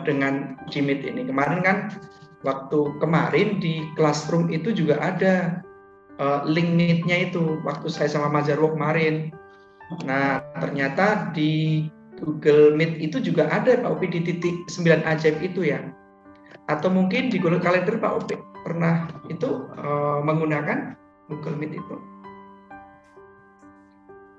dengan Uji Meet ini. Kemarin kan kemarin di Classroom itu juga ada link Meet-nya itu waktu saya sama Mas Jarwo kemarin. Nah, ternyata di Google Meet itu juga ada Pak Upi di titik 9 ajaib itu ya. Atau mungkin di Google Calendar Pak Upi pernah itu menggunakan Google Meet itu.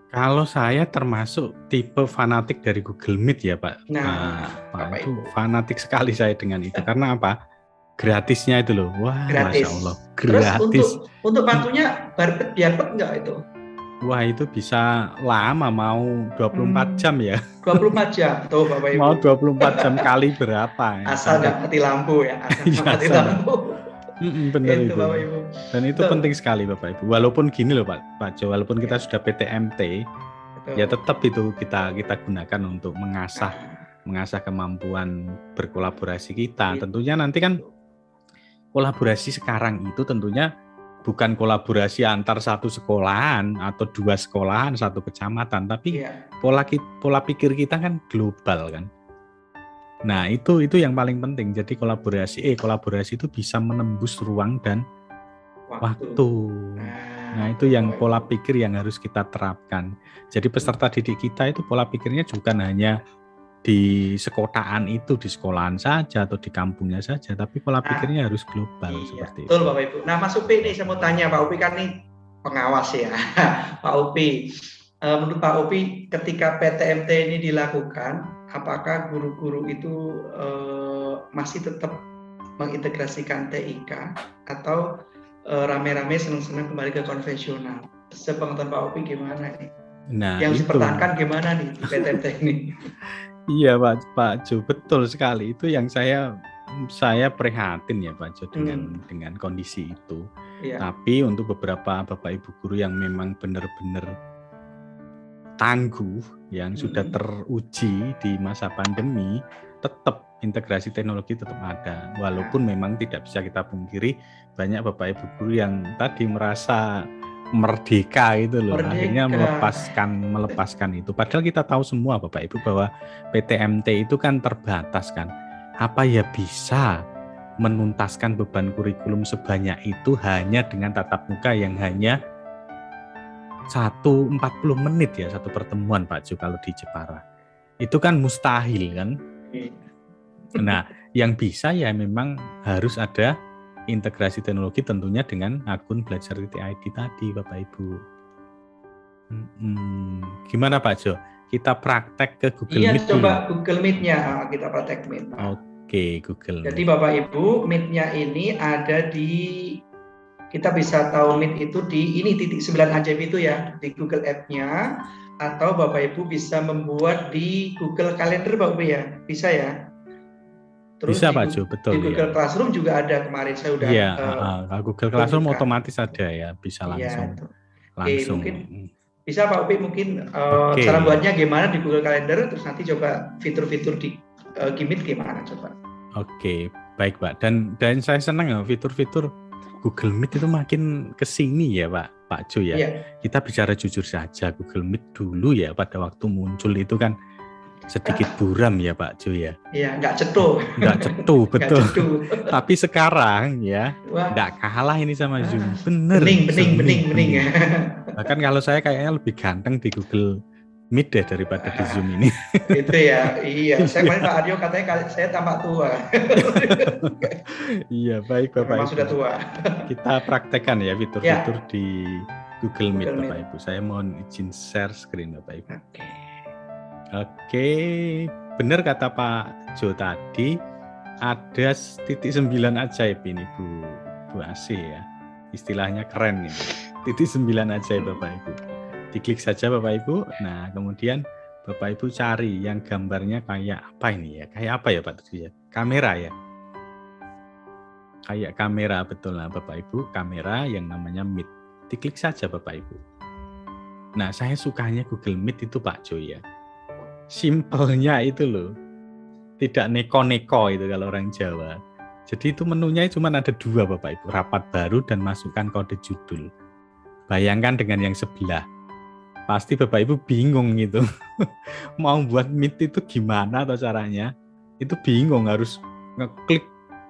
Kalau saya termasuk tipe fanatik dari Google Meet ya Pak. Nah, Pak itu fanatik sekali saya dengan itu. Karena apa? Gratisnya itu loh. Wah, gratis. Masya Allah. Gratis. Terus untuk waktunya biar enggak itu? Wah, itu bisa lama, mau 24 jam ya. 24 jam, tuh Bapak Ibu. Mau 24 jam kali berapa? Asal nggak mati lampu ya, mati lampu. Benar itu. Bapak Ibu. Dan itu penting sekali Bapak Ibu. Walaupun gini loh Pak Jo, walaupun kita sudah PTMT, ya tetap itu kita gunakan untuk mengasah kemampuan berkolaborasi kita. Tentunya nanti kan kolaborasi sekarang itu tentunya bukan kolaborasi antar satu sekolahan atau dua sekolahan, satu kecamatan, tapi pola pikir kita kan global kan. Nah, itu yang paling penting. Jadi kolaborasi itu bisa menembus ruang dan waktu. Nah, itu yang pola pikir yang harus kita terapkan. Jadi peserta didik kita itu pola pikirnya bukan hanya di sekotaan itu, di sekolahan saja atau di kampungnya saja, tapi pola pikirnya harus global seperti itu. Betul Bapak Ibu. Nah Mas Upi nih saya mau tanya, Pak Upi kan nih pengawas ya. Pak Upi, menurut Pak Upi ketika PTMT ini dilakukan, apakah guru-guru itu masih tetap mengintegrasikan TIK atau rame-rame senang-senang kembali ke konvensional? Sepengetahuan Pak Upi gimana nih? Nah, yang dipertahankan gimana nih di PTMT ini? Iya Pak Jo, betul sekali. Itu yang saya prihatin ya Pak Jo dengan kondisi itu. Tapi untuk beberapa Bapak Ibu guru yang memang benar-benar tangguh, yang sudah teruji di masa pandemi, tetap integrasi teknologi tetap ada. Walaupun memang tidak bisa kita pungkiri banyak Bapak Ibu guru yang tadi merasa merdeka itu loh, akhirnya melepaskan itu. Padahal kita tahu semua Bapak Ibu bahwa PTMT itu kan terbatas kan. Apa ya bisa menuntaskan beban kurikulum sebanyak itu hanya dengan tatap muka yang hanya 40 menit ya satu pertemuan Pak Jo kalau di Jepara. Itu kan mustahil kan. Nah, yang bisa ya memang harus ada integrasi teknologi tentunya dengan akun belajar.id tadi Bapak Ibu. Gimana Pak Jo? Kita praktek ke Google Meet dulu. Coba Google Meet-nya kita praktek Meet. Oke, Google Meet. Jadi Bapak Ibu, Meet-nya ini ada kita bisa tahu Meet itu di titik 9 ajaib itu ya, di Google App-nya, atau Bapak Ibu bisa membuat di Google Calendar Bapak Ibu ya, bisa ya. Terus bisa Pak Jo, betul di Google Classroom juga ada kemarin saya udah. Iya, Google Classroom otomatis ada ya, bisa langsung. Mungkin bisa Pak Upi mungkin cara buatnya gimana di Google Calendar, terus nanti coba fitur-fitur di Meet gimana coba. Oke, baik Pak. Dan saya senang ya fitur-fitur Google Meet itu makin kesini ya Pak Jo ya. Kita bicara jujur saja, Google Meet dulu ya pada waktu muncul itu kan sedikit buram ya Pak Jo ya. Iya, nggak cetuh. Nggak cetuh, betul. Tapi sekarang ya, nggak kalah ini sama Zoom. Bener. Bening. Bahkan kalau saya kayaknya lebih ganteng di Google Meet deh daripada di Zoom ini. Itu ya, iya. Saya kemarin Pak Aryo katanya saya tampak tua. Iya, baik Bapak Ibu. Sudah tua. Kita praktekkan ya fitur-fitur di Google Meet Bapak Ibu. Saya mohon izin share screen Bapak Ibu. Oke, benar kata Pak Jo tadi, ada titik 9 ajaib ini Bu Asih ya. Istilahnya keren ini. Titik 9 ajaib Bapak Ibu. Diklik saja Bapak Ibu. Nah, kemudian Bapak Ibu cari yang gambarnya kayak apa ini ya? Kayak apa ya Pak Jo ya? Kamera ya. Kayak kamera, betul lah Bapak Ibu, kamera yang namanya Meet. Diklik saja Bapak Ibu. Nah, saya sukanya Google Meet itu Pak Jo ya. Simpelnya itu loh, tidak neko-neko itu kalau orang Jawa. Jadi itu menunya cuma ada 2 Bapak Ibu, rapat baru dan masukkan kode judul. Bayangkan dengan yang sebelah, pasti Bapak Ibu bingung gitu. Mau buat Meet itu gimana atau caranya? itu bingung harus ngeklik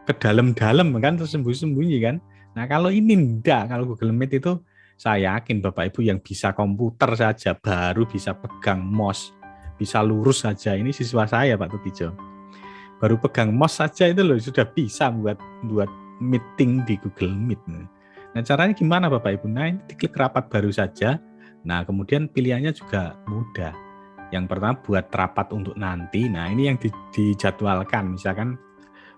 ke dalam-dalam kan, tersembunyi-sembunyi kan. Nah kalau ini enggak, kalau Google Meet itu saya yakin Bapak Ibu yang bisa komputer saja baru bisa pegang mouse, bisa lurus saja. Ini siswa saya Pak Tutijo, baru pegang mouse saja itu loh sudah bisa buat meeting di Google Meet. Nah caranya gimana Bapak Ibu? Nah ini diklik rapat baru saja. Nah kemudian pilihannya juga mudah. Yang pertama buat rapat untuk nanti. Nah ini yang dijadwalkan. Misalkan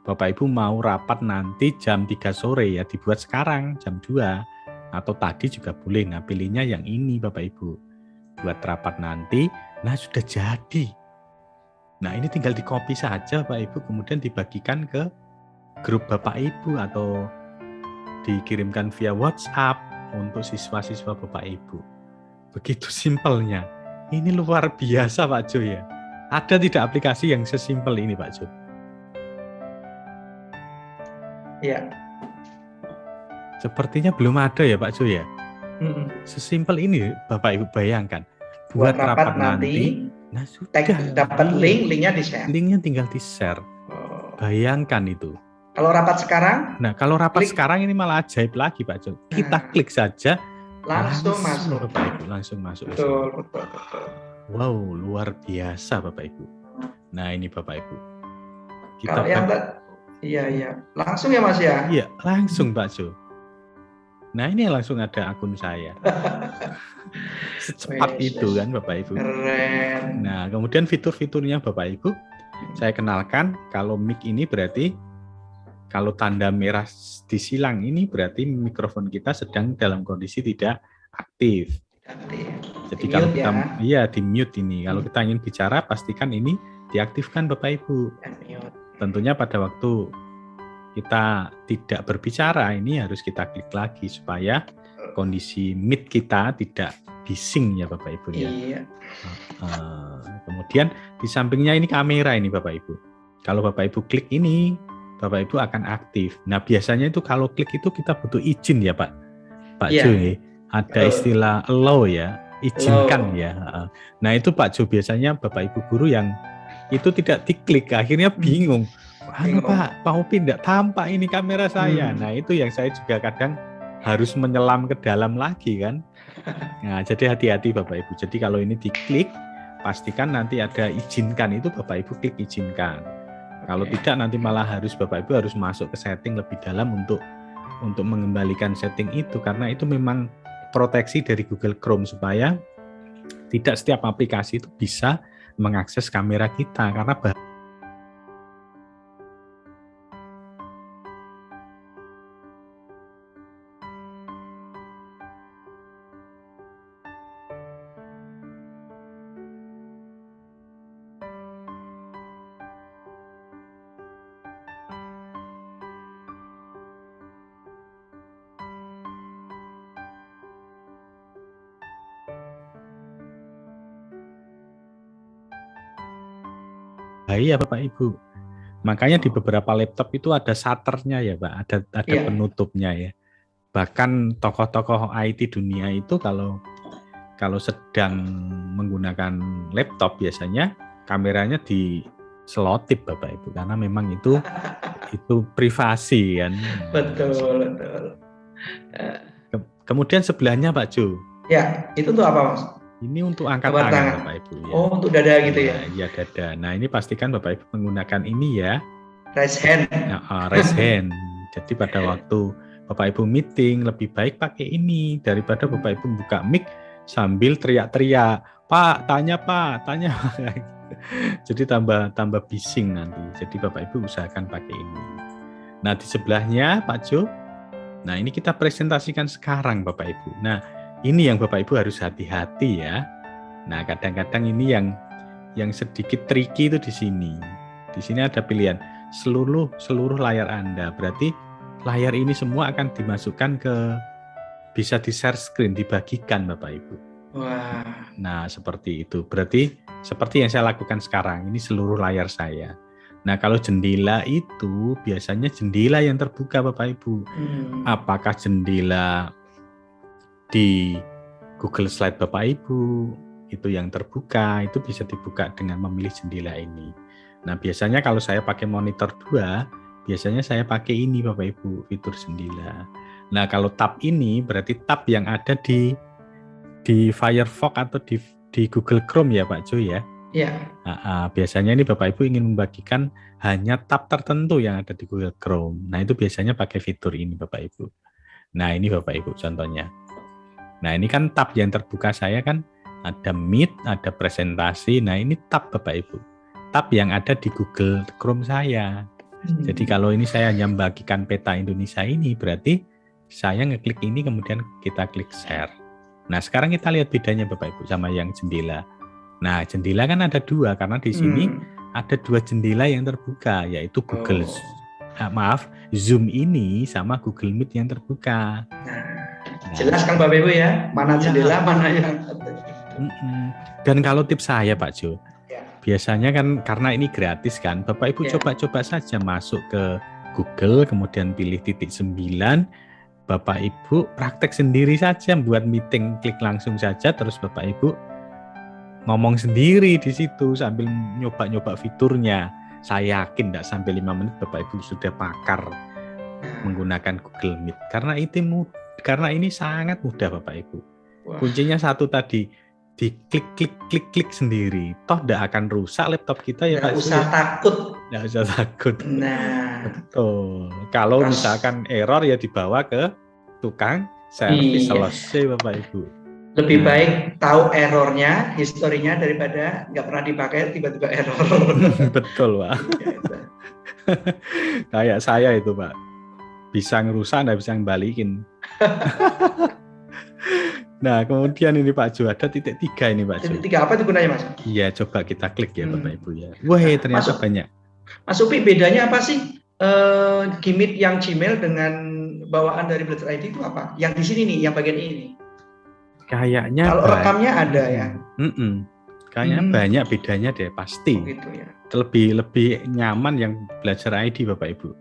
Bapak Ibu mau rapat nanti jam 3 sore ya dibuat sekarang jam 2 atau tadi juga boleh. Nah pilihnya yang ini Bapak Ibu. Buat rapat nanti. Nah sudah jadi. Nah ini tinggal di copy saja Bapak Ibu, kemudian dibagikan ke grup Bapak Ibu atau dikirimkan via WhatsApp untuk siswa-siswa Bapak Ibu. Begitu simpelnya. Ini luar biasa Pak Jo ya. Ada tidak aplikasi yang sesimpel ini Pak Jo? Ya. Sepertinya belum ada ya Pak Jo ya. Sesimpel ini Bapak Ibu bayangkan. Buat rapat nanti. Nah sudah. Dapat linknya di-share. Linknya tinggal di-share. Bayangkan itu. Kalau rapat sekarang? Nah kalau rapat sekarang ini malah ajaib lagi Pak Jo. Kita klik saja. Langsung masuk. Bapak Ibu langsung masuk. Betul. Wow, luar biasa Bapak Ibu. Nah ini Bapak Ibu. Kalau yang iya. Langsung ya Mas ya? Iya, langsung Pak Jo. Nah ini langsung ada akun saya. Secepat itu kan Bapak Ibu. Keren. Nah kemudian fitur-fiturnya Bapak Ibu, saya kenalkan. Kalau mic ini berarti, kalau tanda merah disilang ini berarti mikrofon kita sedang dalam kondisi tidak aktif. Jadi kalau kita di mute ini. Kalau kita ingin bicara pastikan ini diaktifkan Bapak Ibu. Tentunya pada waktu kita tidak berbicara ini harus kita klik lagi supaya kondisi mic kita tidak bising ya Bapak Ibu ya. Iya. Kemudian di sampingnya ini kamera ini Bapak Ibu. Kalau Bapak Ibu klik ini, Bapak Ibu akan aktif. Nah biasanya itu kalau klik itu kita butuh izin ya Pak Jo ya. Ada istilah allow ya, izinkan ya. Nah itu Pak Jo biasanya Bapak Ibu guru yang itu tidak diklik, akhirnya bingung. Pak Upi tidak tampak ini kamera saya. Nah itu yang saya juga kadang harus menyelam ke dalam lagi kan. Nah jadi hati-hati Bapak Ibu. Jadi kalau ini diklik, pastikan nanti ada izinkan, itu Bapak Ibu klik izinkan. Kalau tidak nanti malah Bapak Ibu harus masuk ke setting lebih dalam untuk mengembalikan setting itu, karena itu memang proteksi dari Google Chrome supaya tidak setiap aplikasi itu bisa mengakses kamera kita karena bahaya Bapak Ibu. Makanya di beberapa laptop itu ada shutternya ya Pak, ada penutupnya ya. Bahkan tokoh-tokoh IT dunia itu kalau sedang menggunakan laptop biasanya kameranya diselotip Bapak Ibu, karena memang itu privasi kan. Betul. Kemudian sebelahnya Pak Jo. Ya, itu untuk apa Mas? Ini untuk angkat tangan Bapak Ibu ya. Oh, untuk dada gitu ya? Iya dada. Nah ini pastikan Bapak Ibu menggunakan ini ya. Raise hand. Raise hand. Jadi pada waktu Bapak Ibu meeting lebih baik pakai ini daripada Bapak Ibu buka mic sambil teriak-teriak. Pak, tanya. Jadi tambah bising nanti. Jadi Bapak Ibu usahakan pakai ini. Nah di sebelahnya Pak Jo. Nah ini kita presentasikan sekarang Bapak Ibu. Nah ini yang Bapak Ibu harus hati-hati ya. Nah, kadang-kadang ini yang sedikit tricky itu di sini. Di sini ada pilihan seluruh layar Anda. Berarti layar ini semua akan dimasukkan bisa di-share screen, dibagikan Bapak Ibu. Wah. Nah, seperti itu. Berarti seperti yang saya lakukan sekarang, ini seluruh layar saya. Nah, kalau jendela itu biasanya jendela yang terbuka Bapak Ibu. Apakah jendela di Google Slide Bapak Ibu itu yang terbuka, itu bisa dibuka dengan memilih jendela ini. Nah, biasanya kalau saya pakai monitor 2, biasanya saya pakai ini Bapak Ibu, fitur jendela. Nah, kalau tab ini berarti tab yang ada di Firefox atau di Google Chrome ya Pak Jo ya. Iya. Biasanya ini Bapak Ibu ingin membagikan hanya tab tertentu yang ada di Google Chrome. Nah, itu biasanya pakai fitur ini Bapak Ibu. Nah, ini Bapak Ibu contohnya. Nah, ini kan tab yang terbuka saya kan ada Meet, ada presentasi. Nah, ini tab Bapak Ibu. Tab yang ada di Google Chrome saya. Jadi kalau ini saya hanya membagikan peta Indonesia ini, berarti saya ngeklik ini kemudian kita klik share. Nah, sekarang kita lihat bedanya Bapak Ibu sama yang jendela. Nah, jendela kan ada 2 karena di sini ada 2 jendela yang terbuka, yaitu Zoom ini sama Google Meet yang terbuka. Nah, jelas kan Bapak Ibu ya, mana jendela, mana yang. Dan kalau tips saya Pak Jo, biasanya kan karena ini gratis kan, Bapak Ibu coba-coba saja masuk ke Google, kemudian pilih titik 9, Bapak Ibu praktek sendiri saja buat meeting, klik langsung saja, terus Bapak Ibu ngomong sendiri di situ sambil nyoba-nyoba fiturnya. Saya yakin tidak sampai 5 menit Bapak Ibu sudah pakar menggunakan Google Meet. Karena ini sangat mudah Bapak Ibu. Kuncinya satu tadi, diklik sendiri. Toh tidak akan rusak laptop kita ya Pak. Nggak usah takut. Nggak usah takut. Nah, betul. Kalau misalkan error ya dibawa ke tukang servis, selesai Bapak Ibu. Lebih baik tahu errornya, historinya daripada nggak pernah dipakai tiba-tiba error. Betul Pak. Kayak saya itu Pak, bisa ngerusak nggak bisa ngembalikin. Nah, kemudian ini Pak Jo, ada titik 3 ini Pak Jo. Titik 3 apa itu gunanya Mas? Iya, coba kita klik ya Bapak Ibu ya. Wah, ternyata banyak. Mas Upi, bedanya apa sih Gimit yang Gmail dengan bawaan dari Belajar ID itu apa? Yang di sini nih, yang bagian ini. Kayaknya kalau rekamnya ada ya. Kayaknya banyak bedanya deh pasti. Gitu ya. Lebih nyaman yang Belajar ID Bapak Ibu.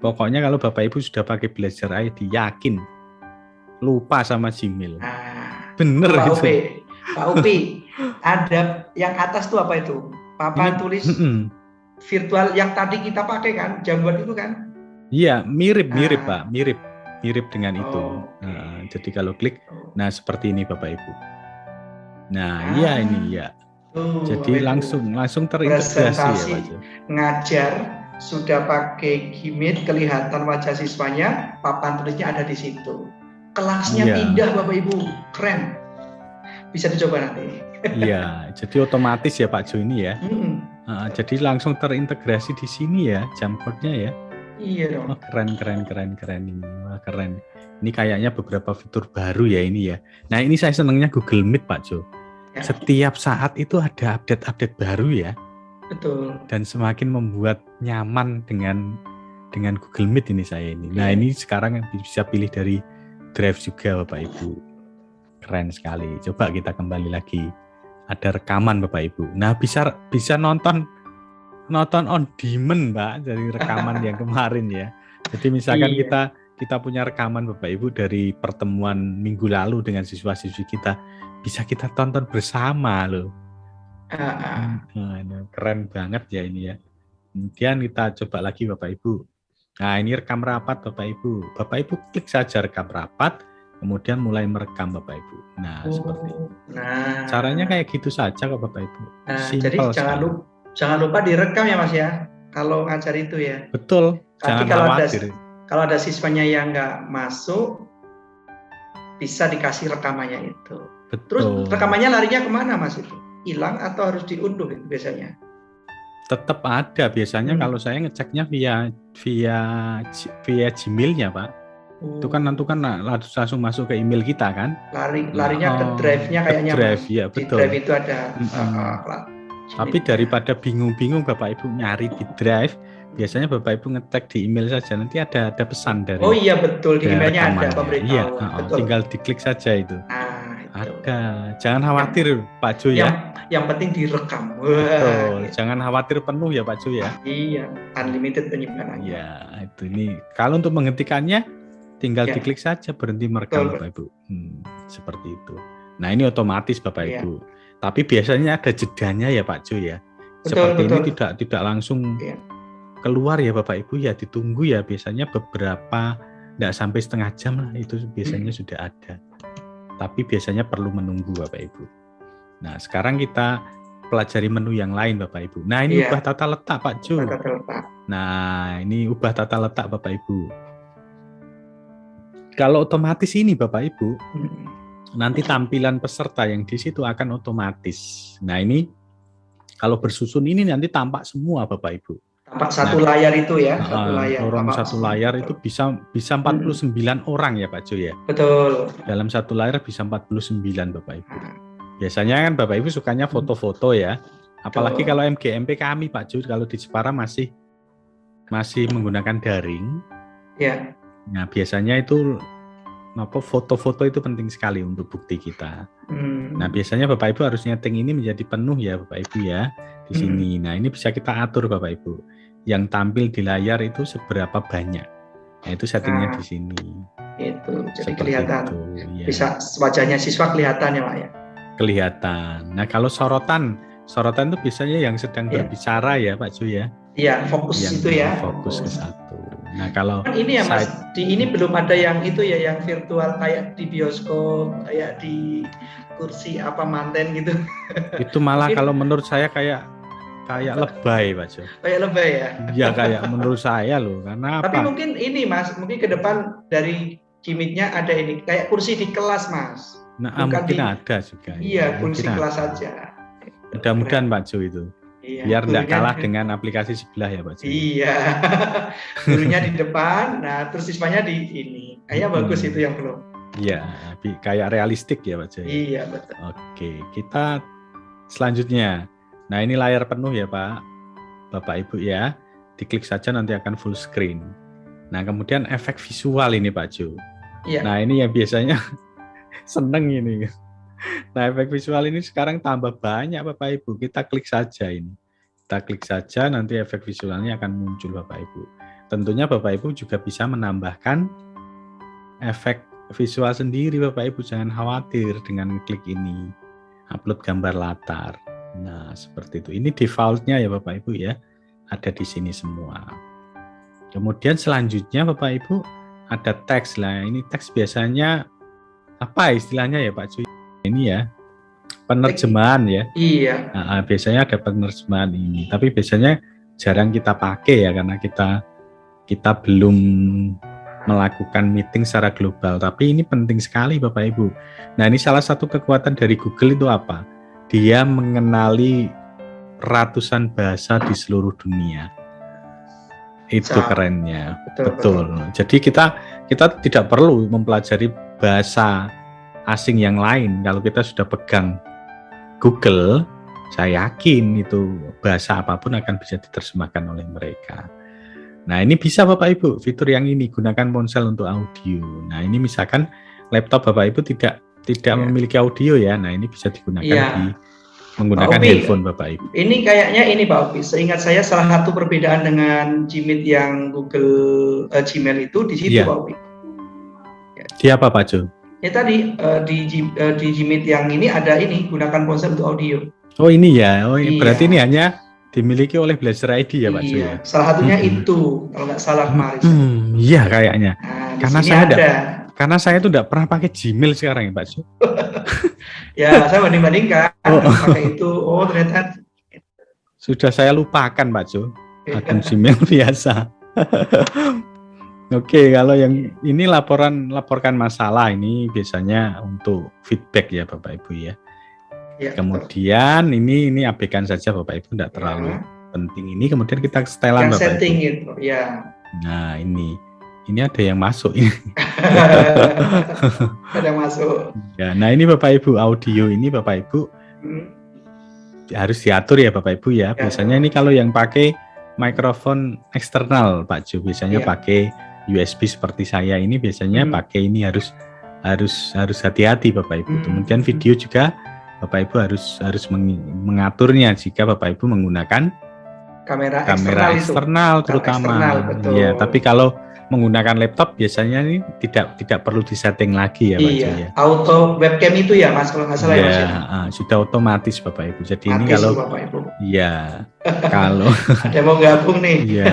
Pokoknya kalau Bapak Ibu sudah pakai Belajar ID, yakin lupa sama Gmail. Bener Pak itu. Pak Upi, ada yang atas tuh apa itu? Papan tulis virtual yang tadi kita pakai kan, Jamboard itu kan? Iya, mirip Pak, mirip dengan itu. Nah, jadi kalau klik, nah seperti ini Bapak Ibu. Nah, iya ini ya. Jadi langsung terintegrasi ya Pak Jo. Ngajar sudah pakai Gimit, kelihatan wajah siswanya, papan tulisnya ada di situ. Kelasnya indah Bapak Ibu, keren. Bisa dicoba nanti. Iya, jadi otomatis ya Pak Jo ini ya. Jadi langsung terintegrasi di sini ya, Jamboardnya ya. Iya dong. Oh, keren ini. Wah, keren. Ini kayaknya beberapa fitur baru ya ini ya. Nah, ini saya senangnya Google Meet Pak Jo. Ya. Setiap saat itu ada update baru ya. Betul. Dan semakin membuat nyaman dengan Google Meet ini saya ini. Nah, ini sekarang bisa pilih dari Drive juga Bapak Ibu. Keren sekali. Coba kita kembali lagi. Ada rekaman Bapak Ibu. Nah, bisa nonton on demand Mbak dari rekaman yang kemarin ya. Jadi misalkan kita punya rekaman Bapak Ibu dari pertemuan minggu lalu dengan siswa-siswi kita, bisa kita tonton bersama loh. Keren banget ya ini ya. Kemudian kita coba lagi Bapak Ibu. Nah, ini rekam rapat Bapak Ibu. Bapak Ibu klik saja rekam rapat, kemudian mulai merekam Bapak Ibu. Nah, seperti itu. Nah, caranya kayak gitu saja kok Bapak Ibu. Nah, jadi jangan lupa direkam ya Mas ya, kalau ngajar itu ya. Betul. Tapi kalau ada siswanya yang nggak masuk, bisa dikasih rekamannya itu. Betul. Terus rekamannya larinya kemana Mas itu? Hilang atau harus diunduh itu biasanya? Tetap ada biasanya kalau saya ngeceknya via Gmail-nya Pak. Itu kan langsung masuk ke email kita kan? Larinya ke drive-nya kayaknya. Drive, ya, betul. Di drive itu ada. Tapi daripada bingung-bingung Bapak Ibu nyari di drive, biasanya Bapak Ibu ngetek di email saja, nanti ada pesan dari. Oh iya betul, di emailnya ada pemberitahuan. Iya, tinggal diklik saja itu. Ada. Jangan khawatir Pak Jo ya. Yang penting direkam. Betul. Jangan khawatir penuh ya Pak Jo ya. Iya, unlimited penyimpanan. Iya, itu ini. Kalau untuk menghentikannya tinggal diklik saja berhenti merekam Bapak Ibu. Seperti itu. Nah, ini otomatis Bapak Ibu. Tapi biasanya ada jedanya ya Pak Jo ya. seperti ini tidak langsung keluar ya Bapak Ibu ya, ditunggu ya, biasanya beberapa, tidak sampai setengah jam lah itu biasanya sudah ada. Tapi biasanya perlu menunggu Bapak Ibu. Nah sekarang kita pelajari menu yang lain Bapak Ibu. Nah ini ubah tata letak Pak Jo. Nah ini ubah tata letak Bapak Ibu. Kalau otomatis ini Bapak Ibu, nanti tampilan peserta yang di situ akan otomatis. Nah ini kalau bersusun ini nanti tampak semua Bapak Ibu. Tampak satu layar itu ya, satu layar itu bisa 49 orang ya Pak Jo ya. Betul. Dalam satu layar bisa 49 Bapak Ibu. Biasanya kan Bapak Ibu sukanya foto-foto ya. Apalagi kalau MGMP kami Pak Jo, kalau di Jepara masih menggunakan daring. Ya. Nah biasanya itu foto-foto itu penting sekali untuk bukti kita. Nah biasanya Bapak Ibu harus nyeting ini menjadi penuh ya Bapak Ibu ya di sini. Nah ini bisa kita atur Bapak Ibu. Yang tampil di layar itu seberapa banyak. Nah itu settingnya di sini. Itu jadi kelihatan. Itu, ya. Bisa wajahnya siswa kelihatan ya Pak ya. Kelihatan. Nah kalau sorotan itu biasanya yang sedang berbicara ya Pak Ju ya. Iya fokus yang itu ya. Fokus ke satu. Nah kalau ini ya Mas, di ini belum ada yang itu ya, yang virtual kayak di bioskop, kayak di kursi apa manten gitu. Itu malah kalau menurut saya kayak lebay Pak Jo. Kayak lebay ya? Iya kayak menurut saya loh, karena Tapi apa? mungkin ini Mas, mungkin ke depan dari gimmicknya ada ini, kayak kursi di kelas Mas. Nah mungkin ada juga. Iya, kursi kelas saja. Mudah-mudahan Pak Jo itu. Iya, biar tidak kalah dengan aplikasi sebelah ya Pak Jo. Iya, gurunya di depan, nah terus siswanya di ini. Kayaknya bagus itu yang belum. Iya, kayak realistik ya Pak Jo. Iya betul. Oke, kita selanjutnya. Nah ini layar penuh ya Pak, Bapak Ibu ya. Diklik saja nanti akan full screen. Nah kemudian efek visual ini Pak Jo. Iya. Nah ini yang biasanya seneng ini. Nah efek visual ini sekarang tambah banyak Bapak Ibu. Kita klik saja ini. Kita klik saja nanti efek visualnya akan muncul Bapak Ibu. Tentunya Bapak Ibu juga bisa menambahkan efek visual sendiri Bapak Ibu. Jangan khawatir dengan klik ini. Upload gambar latar. Nah seperti itu. Ini defaultnya ya Bapak Ibu ya. Ada di sini semua. Kemudian selanjutnya Bapak Ibu ada teks lah. Ini teks biasanya apa istilahnya ya Pak Cuy? Ini ya penerjemahan ya. Iya. Nah, biasanya ada penerjemahan ini. Tapi biasanya jarang kita pakai ya karena kita belum melakukan meeting secara global. Tapi ini penting sekali Bapak Ibu. Nah ini salah satu kekuatan dari Google itu apa? Dia mengenali ratusan bahasa di seluruh dunia. Itu kerennya. Betul. Jadi kita tidak perlu mempelajari bahasa asing yang lain. Kalau kita sudah pegang Google, saya yakin itu bahasa apapun akan bisa diterjemahkan oleh mereka. Nah ini bisa Bapak Ibu, fitur yang ini gunakan ponsel untuk audio. Nah ini misalkan laptop Bapak Ibu tidak memiliki audio ya. Nah ini bisa digunakan menggunakan handphone Bapak Ibu. Ini kayaknya ini Pak Opi, seingat saya salah satu perbedaan dengan Gmeet yang Google Gmail itu di situ Pak Opi. Di apa Pak Jo? Ya tadi di Gmeet yang ini ada ini gunakan ponsel untuk audio. Oh ini ya, berarti ini hanya dimiliki oleh Blazer ID ya Pak Jo. Iya, salah satunya itu kalau nggak salah kemarin. Iya kayaknya. Nah, karena saya tuh tidak pernah pakai Gmail sekarang ya Pak Jo. Ya saya banding-bandingkan pakai itu. Oh ternyata sudah saya lupakan Pak Jo. Akun Gmail biasa. Oke, kalau yang ini laporkan masalah ini biasanya untuk feedback ya Bapak Ibu ya. Kemudian betul. ini abaikan saja Bapak Ibu, tidak terlalu penting ini. Kemudian kita setelan Bapak setting Ibu. Itu, ya. Nah ini ada yang masuk ini. Ada yang masuk. Ya, nah ini Bapak Ibu audio ini Bapak Ibu harus diatur ya Bapak Ibu ya. Biasanya ini kalau yang pakai mikrofon eksternal Pak Jo, biasanya pakai USB seperti saya ini biasanya pakai ini harus hati-hati Bapak Ibu. Kemudian video juga Bapak Ibu harus mengaturnya jika Bapak Ibu menggunakan kamera eksternal terutama. Betul. Ya, tapi kalau menggunakan laptop biasanya ini tidak perlu disetting lagi ya Pak Jo ya. Auto webcam itu ya Mas kalau nggak salah ya Mas ya. Sudah otomatis Bapak Ibu. Jadi Matis ini kalau Bapak Ibu. Ya, kalau ada mau gabung nih. Iya.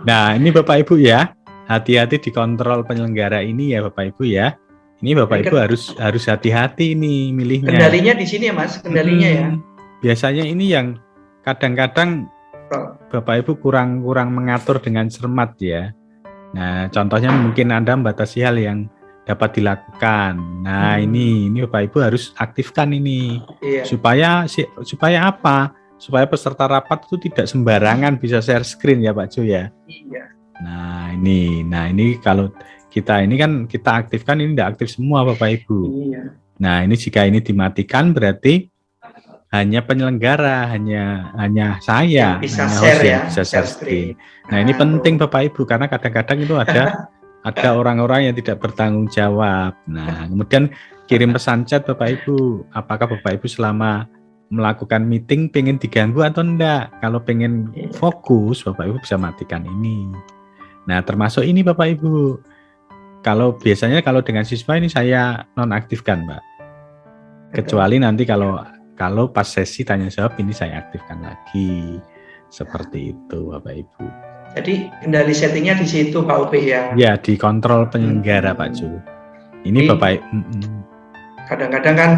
Nah, ini Bapak Ibu ya. Hati-hati dikontrol penyelenggara ini ya Bapak Ibu ya. Ini Bapak Ibu harus hati-hati ini milihnya. Kendalinya di sini ya Mas, kendalinya ya. Biasanya ini yang kadang-kadang Bapak Ibu kurang mengatur dengan cermat ya. Nah, contohnya mungkin Anda membatasi hal yang dapat dilakukan. Nah, ini Bapak Ibu harus aktifkan ini. Iya. Supaya apa? Supaya peserta rapat itu tidak sembarangan bisa share screen ya Pak Jo ya. Iya. Nah, ini kalau kita ini kan kita aktifkan, ini tidak aktif semua Bapak Ibu. Iya. Nah, ini jika ini dimatikan berarti hanya penyelenggara, hanya saya yang bisa hanya share ya, bisa share screen. Nah, ini penting Bapak Ibu karena kadang-kadang itu ada orang-orang yang tidak bertanggung jawab. Nah, kemudian kirim pesan chat Bapak Ibu. Apakah Bapak Ibu selama melakukan meeting pengen diganggu atau enggak? Kalau pengen fokus, Bapak Ibu bisa matikan ini. Nah, termasuk ini Bapak Ibu. Kalau biasanya dengan siswa ini saya nonaktifkan, Mbak. Kecuali nanti kalau pas sesi tanya jawab ini saya aktifkan lagi. Seperti itu, Bapak Ibu. Jadi kendali settingnya di situ Pak Upi ya? Ya, di kontrol penyelenggara Pak Jo. Ini Bapak. Kadang-kadang kan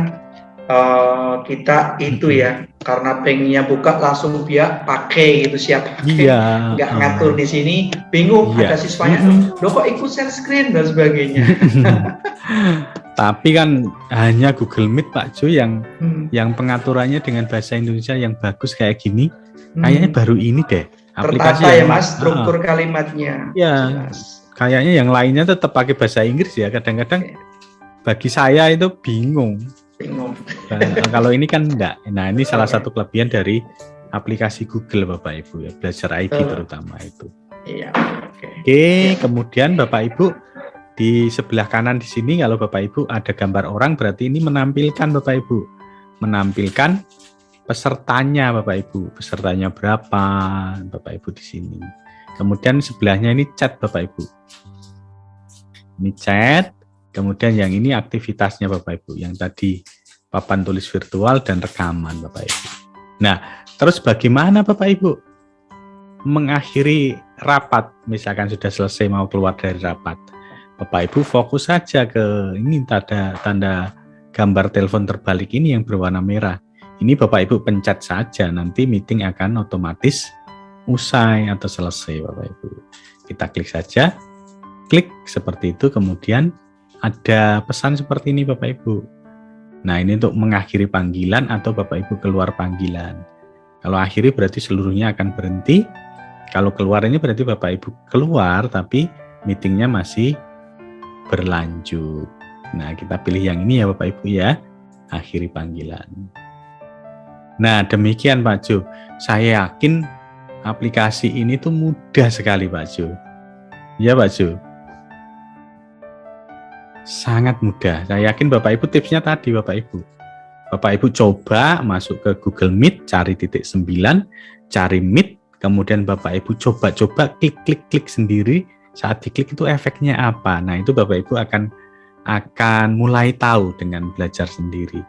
kita itu ya karena pengennya buka langsung dia pakai gitu siapa nggak ngatur di sini bingung ada siswanya loh kok ikut share screen dan sebagainya. Tapi kan hanya Google Meet Pak Jo yang pengaturannya dengan bahasa Indonesia yang bagus kayak gini kayaknya baru ini deh aplikasi tertata ya Mas struktur kalimatnya ya jelas. Kayaknya yang lainnya tetap pakai bahasa Inggris ya kadang-kadang bagi saya itu bingung. Nah, kalau ini kan enggak. Nah, ini salah satu kelebihan dari aplikasi Google Bapak Ibu ya, Belajar ID terutama itu. Iya. Oke, kemudian Bapak Ibu di sebelah kanan di sini kalau Bapak Ibu ada gambar orang berarti ini menampilkan Bapak Ibu. Menampilkan pesertanya Bapak Ibu. Pesertanya berapa Bapak Ibu di sini. Kemudian sebelahnya ini chat Bapak Ibu. Ini chat. Kemudian yang ini aktivitasnya Bapak Ibu, yang tadi papan tulis virtual dan rekaman Bapak Ibu. Nah, terus bagaimana Bapak Ibu mengakhiri rapat, misalkan sudah selesai mau keluar dari rapat. Bapak Ibu fokus saja ke ini tanda gambar telepon terbalik ini yang berwarna merah. Ini Bapak Ibu pencet saja, nanti meeting akan otomatis usai atau selesai Bapak Ibu. Kita klik saja, klik seperti itu, kemudian ada pesan seperti ini Bapak Ibu. Nah, ini untuk mengakhiri panggilan atau Bapak Ibu keluar panggilan. Kalau akhiri berarti seluruhnya akan berhenti. Kalau keluar ini berarti Bapak Ibu keluar tapi meetingnya masih berlanjut. Nah, kita pilih yang ini ya Bapak Ibu ya. Akhiri panggilan. Nah, demikian Pak Jo. Saya yakin aplikasi ini tuh mudah sekali Pak Jo. Ya Pak Jo. Sangat mudah. Saya yakin Bapak Ibu tipsnya tadi Bapak Ibu. Bapak Ibu coba masuk ke Google Meet, cari titik 9, cari Meet, kemudian Bapak Ibu coba klik sendiri. Saat diklik itu efeknya apa? Nah, itu Bapak Ibu akan mulai tahu dengan belajar sendiri.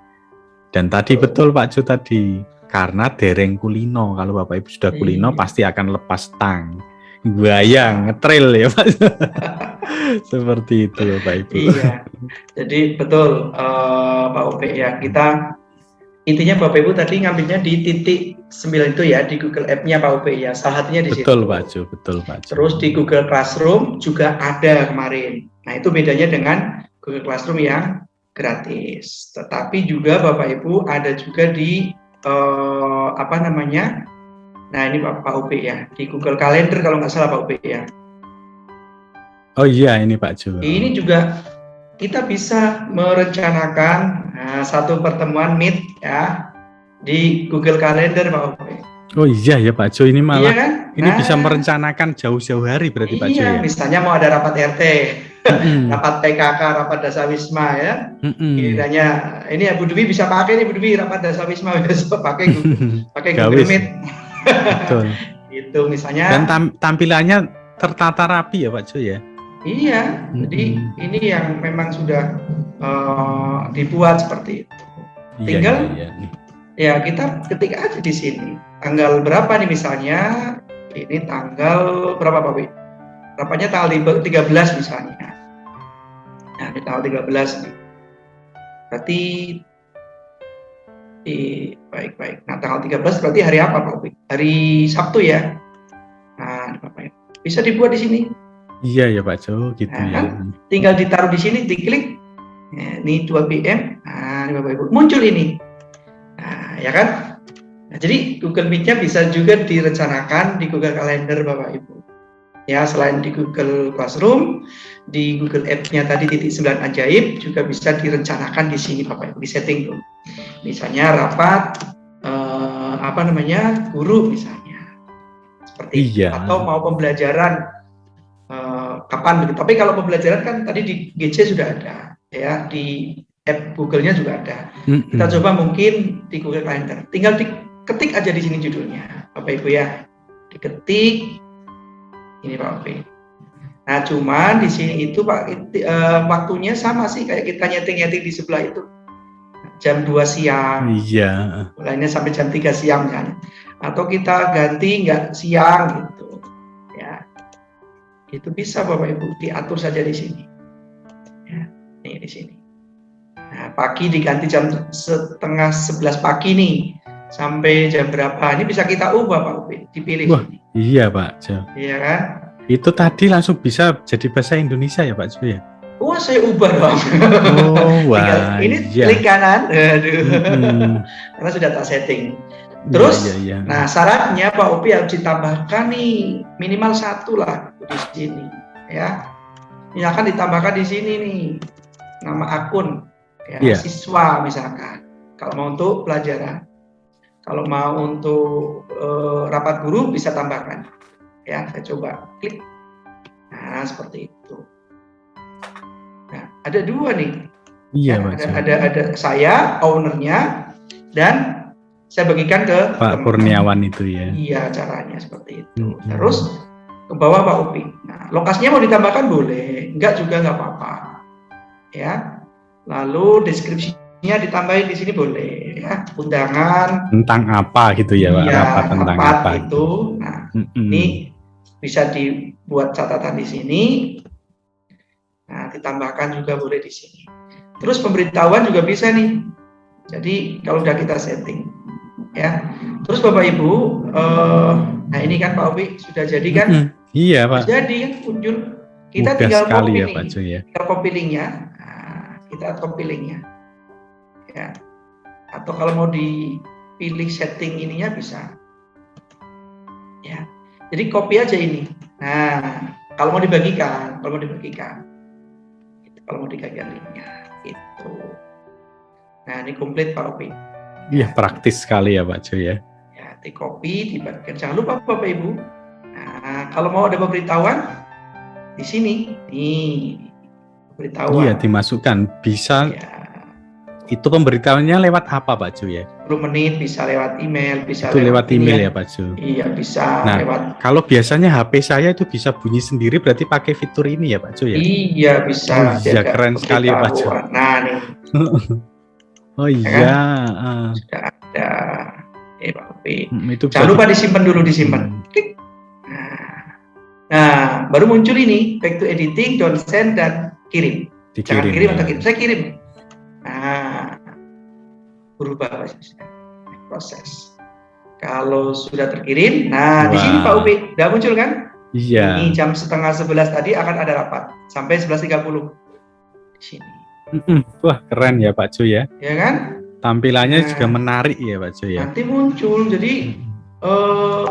Dan tadi betul Pak Jo tadi, karena dereng kulino. Kalau Bapak Ibu sudah kulino pasti akan lepas tang. Bayang, ngetril ya Pak. Seperti itu Bapak Ibu. Iya. Jadi betul Pak Upe ya, kita intinya Bapak Ibu tadi ngambilnya di titik 9 itu ya, di Google App-nya Pak Upe ya. Salah satunya di situ. Betul Pak Jo, betul Pak Jo. Terus di Google Classroom juga ada kemarin. Nah, itu bedanya dengan Google Classroom yang gratis. Tetapi juga Bapak Ibu ada juga di Nah, ini Pak Upi ya, di Google Calendar kalau nggak salah Pak Upi ya. Oh iya, ini Pak Jo. Ini juga kita bisa merencanakan satu pertemuan meet ya di Google Calendar Pak Upi. Oh iya ya Pak Jo, ini malah kan? Ini bisa merencanakan jauh-jauh hari berarti Pak Jo ya. Misalnya mau ada rapat RT, rapat PKK, rapat Dasawisma ya. Kiranya ini ya Bu Dwi bisa pakai nih Bu Dwi rapat Dasawisma besok pakai Google Meet. Betul. Itu misalnya. Dan tampilannya tertata rapi ya Pak Jo ya. Iya, jadi ini yang memang sudah dibuat seperti itu. Tinggal ya kita ketik aja di sini. Tanggal berapa nih misalnya? Ini tanggal berapa Pak Wi? Berapanya tanggal 13 misalnya. Nah, ini tanggal 13 nih. Berarti baik. Nah, tanggal 13 berarti hari apa Pak Wi? Hari Sabtu ya. Nah, bisa dibuat di sini. Iya ya Pak Jo, gitu nah, ya. Kan, tinggal ditaruh di sini, diklik. Nah, ini 2 PM. Nah, ini Bapak Ibu muncul ini. Nah, ya kan? Nah, jadi Google Meet-nya bisa juga direncanakan di Google Calendar Bapak Ibu. Ya, selain di Google Classroom, di Google App-nya tadi ×9 ajaib juga bisa direncanakan di sini Bapak Ibu, di setting dulu. Misalnya rapat guru misalnya. Seperti itu. Atau mau pembelajaran kapan begitu. Tapi kalau pembelajaran kan tadi di GC sudah ada, ya di app Google-nya juga ada. Kita coba mungkin di Google Calendar. Tinggal diketik aja di sini judulnya, Bapak Ibu ya. Diketik ini Pak Opi. Nah, cuman di sini itu Pak waktunya sama sih kayak kita nyeting di sebelah itu. Jam 2 siang. Iya. Mulainya sampai jam 3 siang kan. Atau kita ganti nggak siang gitu. Itu bisa Bapak Ibu diatur saja di sini. Ya, ini di sini. Nah, pagi diganti jam setengah 11 pagi nih sampai jam berapa? Ini bisa kita ubah Pak Upi, dipilih. Wah, sini. Iya Pak Jo. Iya kan? Itu tadi langsung bisa jadi bahasa Indonesia ya Pak Jo ya? Wah, saya ubah dong. Oh, wah. Ini klik kanan, karena sudah tak setting. Terus, nah syaratnya Pak Upi harus ditambahkan nih minimal 1 lah di sini, ya. Misalkan ditambahkan di sini nih nama akun, ya, siswa misalkan. Kalau mau untuk pelajaran, kalau mau untuk rapat guru bisa tambahkan. Ya, saya coba klik. Nah, seperti itu. Nah, ada 2 nih. Iya, ya, ada saya, ownernya, dan saya bagikan ke Pak Kurniawan itu ya. Iya, caranya seperti itu. Terus ke bawah Pak Upi. Nah, lokasinya mau ditambahkan boleh, enggak juga enggak apa-apa. Ya. Lalu deskripsinya ditambahin di sini boleh ya. Undangan tentang apa gitu ya, Pak? Iya, rapat tentang apa itu. Nah, ini bisa dibuat catatan di sini. Nah, ditambahkan juga boleh di sini. Terus pemberitahuan juga bisa nih. Jadi kalau udah kita setting ya. Terus Bapak Ibu, nah ini kan Pak Opi sudah jadi kan? Iya Pak. Jadi kan muncul. Kita mudah tinggal sekali copy ya, nih. Pak Jo, ya. Kita copy linknya. Nah, kita copy linknya. Ya. Atau kalau mau dipilih setting ininya bisa. Ya. Jadi copy aja ini. Nah, kalau mau dibagikan. Kalau mau dibagikan linknya. Itu. Nah, ini komplit Pak Opi. Iya, praktis sekali ya Pak Jo ya. Ya, di copy, dibagikan. Jangan lupa Bapak Ibu. Nah, kalau mau ada pemberitahuan di sini, nih pemberitahuan. Iya, dimasukkan. Bisa. Ya. Itu pemberitahuannya lewat apa Pak Jo ya? 10 menit bisa lewat email, bisa itu lewat email ya Pak Jo. Iya, bisa lewat. Kalau biasanya HP saya itu bisa bunyi sendiri, berarti pakai fitur ini ya Pak Jo ya? Iya, bisa. Oh, iya, keren sekali ya Pak Jo. Nah, nih. Oh iya, kan? Sudah ada. Pak Opi. Itu jangan lupa disimpan dulu, disimpan. Klik. Nah, baru muncul ini back to editing, don't send dan kirim. Jangan kirim atau kirim. Saya kirim. Nah, berubah proses. Kalau sudah terkirim, nah di sini Pak Upi, udah muncul kan? Iya. Ini jam 10:30 tadi akan ada rapat sampai 11:30 di sini. Wah, keren ya Pak Jo ya. Ya kan? Tampilannya juga menarik ya Pak Jo ya. Nanti muncul. Jadi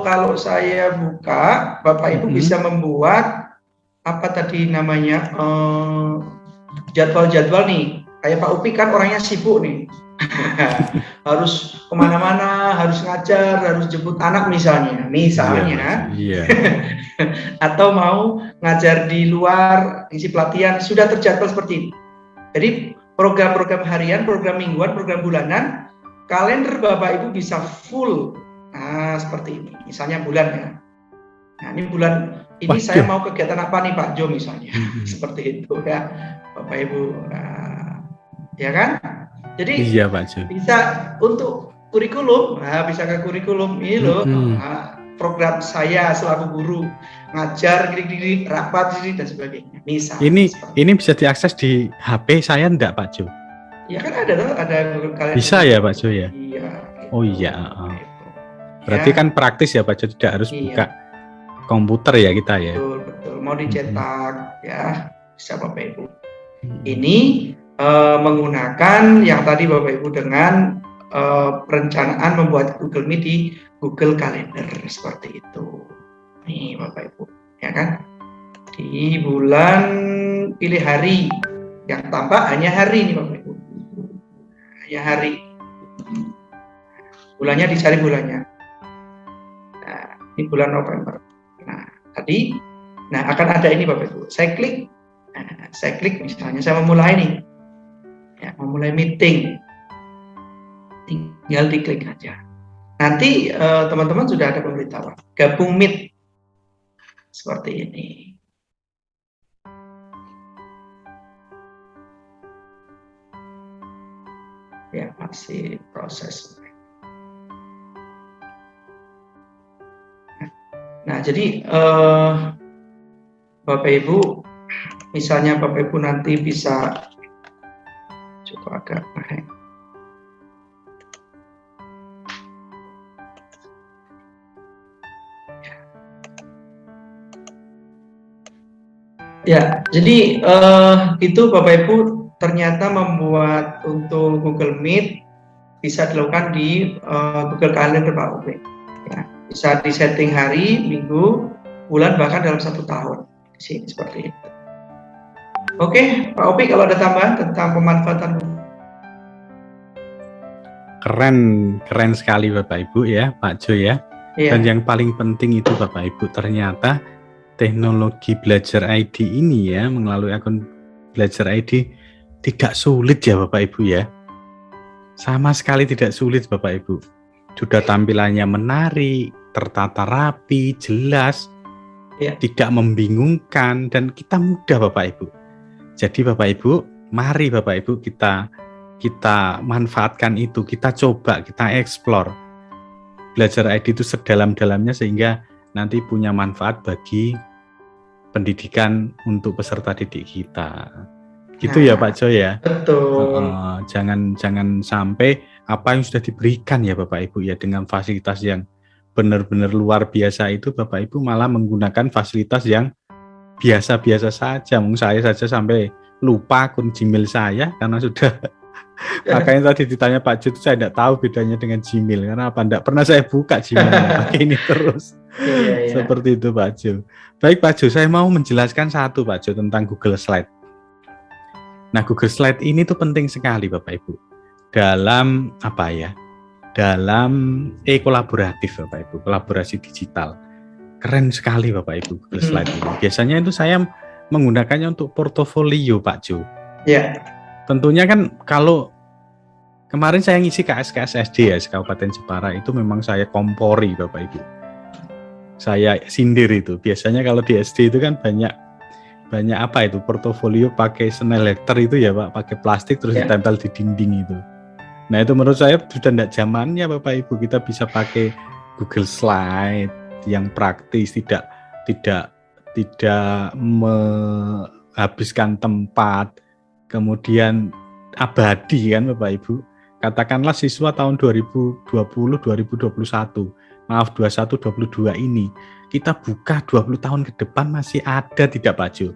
kalau saya buka, Bapak Ibu bisa membuat apa tadi namanya jadwal-jadwal nih. Kayak Pak Upi kan orangnya sibuk nih. Harus kemana-mana, harus ngajar, harus jemput anak misalnya. Iya. Atau mau ngajar di luar, isi pelatihan, sudah terjadwal seperti ini. Jadi program-program harian, program mingguan, program bulanan, kalender Bapak Ibu bisa full. Nah, seperti ini. Misalnya bulan ya. Nah, ini bulan ini saya mau kegiatan apa nih Pak Jo misalnya, seperti itu ya Bapak Ibu. Nah, ya kan? Jadi iya Pak Jo. bisa untuk kurikulum, bisa ke kurikulum ini loh. Program saya selaku guru ngajar gini rapat dan sebagainya. Misal. Ini bisa diakses di HP saya enggak Pak Jo? Ya kan ada Google Calendar. Bisa ya Pak Jo ya? Iya. Gitu. Oh iya. Berarti kan praktis ya Pak Jo, tidak harus buka komputer ya kita ya. Betul. Mau dicetak ya bisa Bapak Ibu. Ini menggunakan yang tadi Bapak Ibu dengan perencanaan membuat Google Meet di Google Calendar seperti itu. Nih Bapak Ibu, ya kan? Di bulan pilih hari, yang tampak hanya hari nih Bapak Ibu. Hanya hari. Bulannya dicari bulannya. Nah, ini bulan November. Nah, tadi, akan ada ini Bapak Ibu. Saya klik misalnya, saya memulai nih. Ya, memulai meeting. Tinggal diklik aja. Nanti teman-teman sudah ada pemberitahuan. Gabung Meet. Seperti ini. Ya, masih proses. Nah, jadi Bapak Ibu, misalnya Bapak Ibu nanti bisa coba agak naik. Ya, jadi itu Bapak Ibu ternyata membuat untuk Google Meet bisa dilakukan di Google Calendar Pak Opik. Ya, bisa disetting hari, minggu, bulan, bahkan dalam 1 tahun. Di sini seperti itu. Oke, Pak Opik, kalau ada tambahan tentang pemanfaatan. Keren sekali Bapak Ibu ya, Pak Jo ya. Dan yang paling penting itu Bapak Ibu, ternyata teknologi Belajar ID ini ya, melalui akun Belajar ID tidak sulit ya Bapak Ibu ya. Sama sekali tidak sulit Bapak Ibu. Sudah tampilannya menarik, tertata rapi, jelas, tidak membingungkan, dan kita mudah Bapak Ibu. Jadi Bapak Ibu, mari Bapak Ibu kita manfaatkan itu, kita coba, kita explore. Belajar ID itu sedalam-dalamnya sehingga nanti punya manfaat bagi pendidikan untuk peserta didik kita. Gitu ya Pak Jo ya. Betul. Jangan sampai apa yang sudah diberikan ya Bapak Ibu ya, dengan fasilitas yang benar-benar luar biasa itu Bapak Ibu malah menggunakan fasilitas yang biasa-biasa saja. Mungkin saya saja sampai lupa akun Gmail saya karena sudah makanya tadi ditanya Pak Jo, saya tidak tahu bedanya dengan Gmail karena apa? Tidak pernah saya buka Gmail pakai ini terus. Seperti itu Pak Jo. Baik Pak Jo, saya mau menjelaskan satu Pak Jo tentang Google Slide. Nah, Google Slide ini tuh penting sekali Bapak Ibu dalam apa ya? Dalam kolaboratif Bapak Ibu, kolaborasi digital. Keren sekali Bapak Ibu Google Slide ini. Biasanya itu saya menggunakannya untuk portofolio Pak Jo. Ya. Tentunya kan kalau kemarin saya ngisi KSKS SD ya, Kabupaten Jepara, itu memang saya kompori Bapak Ibu. Saya sindir itu. Biasanya kalau di SD itu kan banyak apa itu, portofolio pakai snelekter itu ya Pak, pakai plastik terus ditempel di dinding itu. Nah itu menurut saya sudah tidak zamannya Bapak Ibu, kita bisa pakai Google Slide yang praktis, tidak menghabiskan tempat, kemudian abadi kan Bapak Ibu. Katakanlah siswa tahun 2020-2021, maaf 21-22 ini, kita buka 20 tahun ke depan masih ada tidak Pak Jo?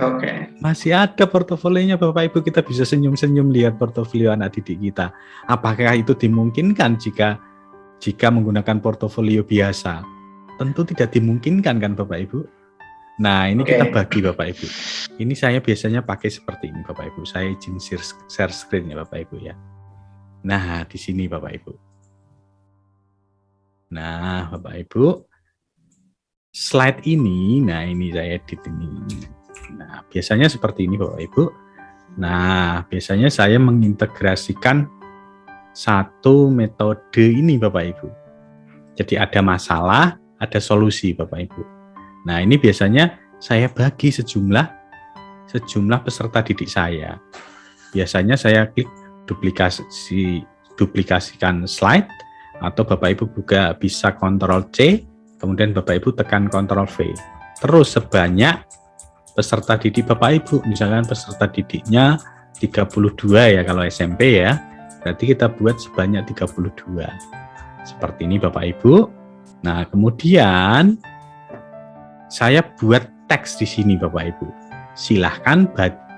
Oke. Masih ada portofolionya Bapak Ibu, kita bisa senyum-senyum lihat portofolio anak didik kita. Apakah itu dimungkinkan jika menggunakan portofolio biasa? Tentu tidak dimungkinkan kan Bapak Ibu? Nah ini kita bagi Bapak Ibu. Ini saya biasanya pakai seperti ini Bapak Ibu. Saya izin share screen ya Bapak Ibu ya. Nah di sini Bapak Ibu. Nah Bapak Ibu, slide ini, nah ini saya edit ini. Nah biasanya seperti ini Bapak Ibu. Nah biasanya saya mengintegrasikan satu metode ini Bapak Ibu. Jadi ada masalah, ada solusi Bapak Ibu. Nah, ini biasanya saya bagi sejumlah peserta didik saya. Biasanya saya klik duplikasikan slide, atau Bapak Ibu juga bisa Ctrl C, kemudian Bapak Ibu tekan Ctrl V. Terus sebanyak peserta didik Bapak Ibu, misalkan peserta didiknya 32 ya kalau SMP ya, berarti kita buat sebanyak 32. Seperti ini Bapak Ibu. Nah, kemudian saya buat teks di sini Bapak Ibu. Silahkan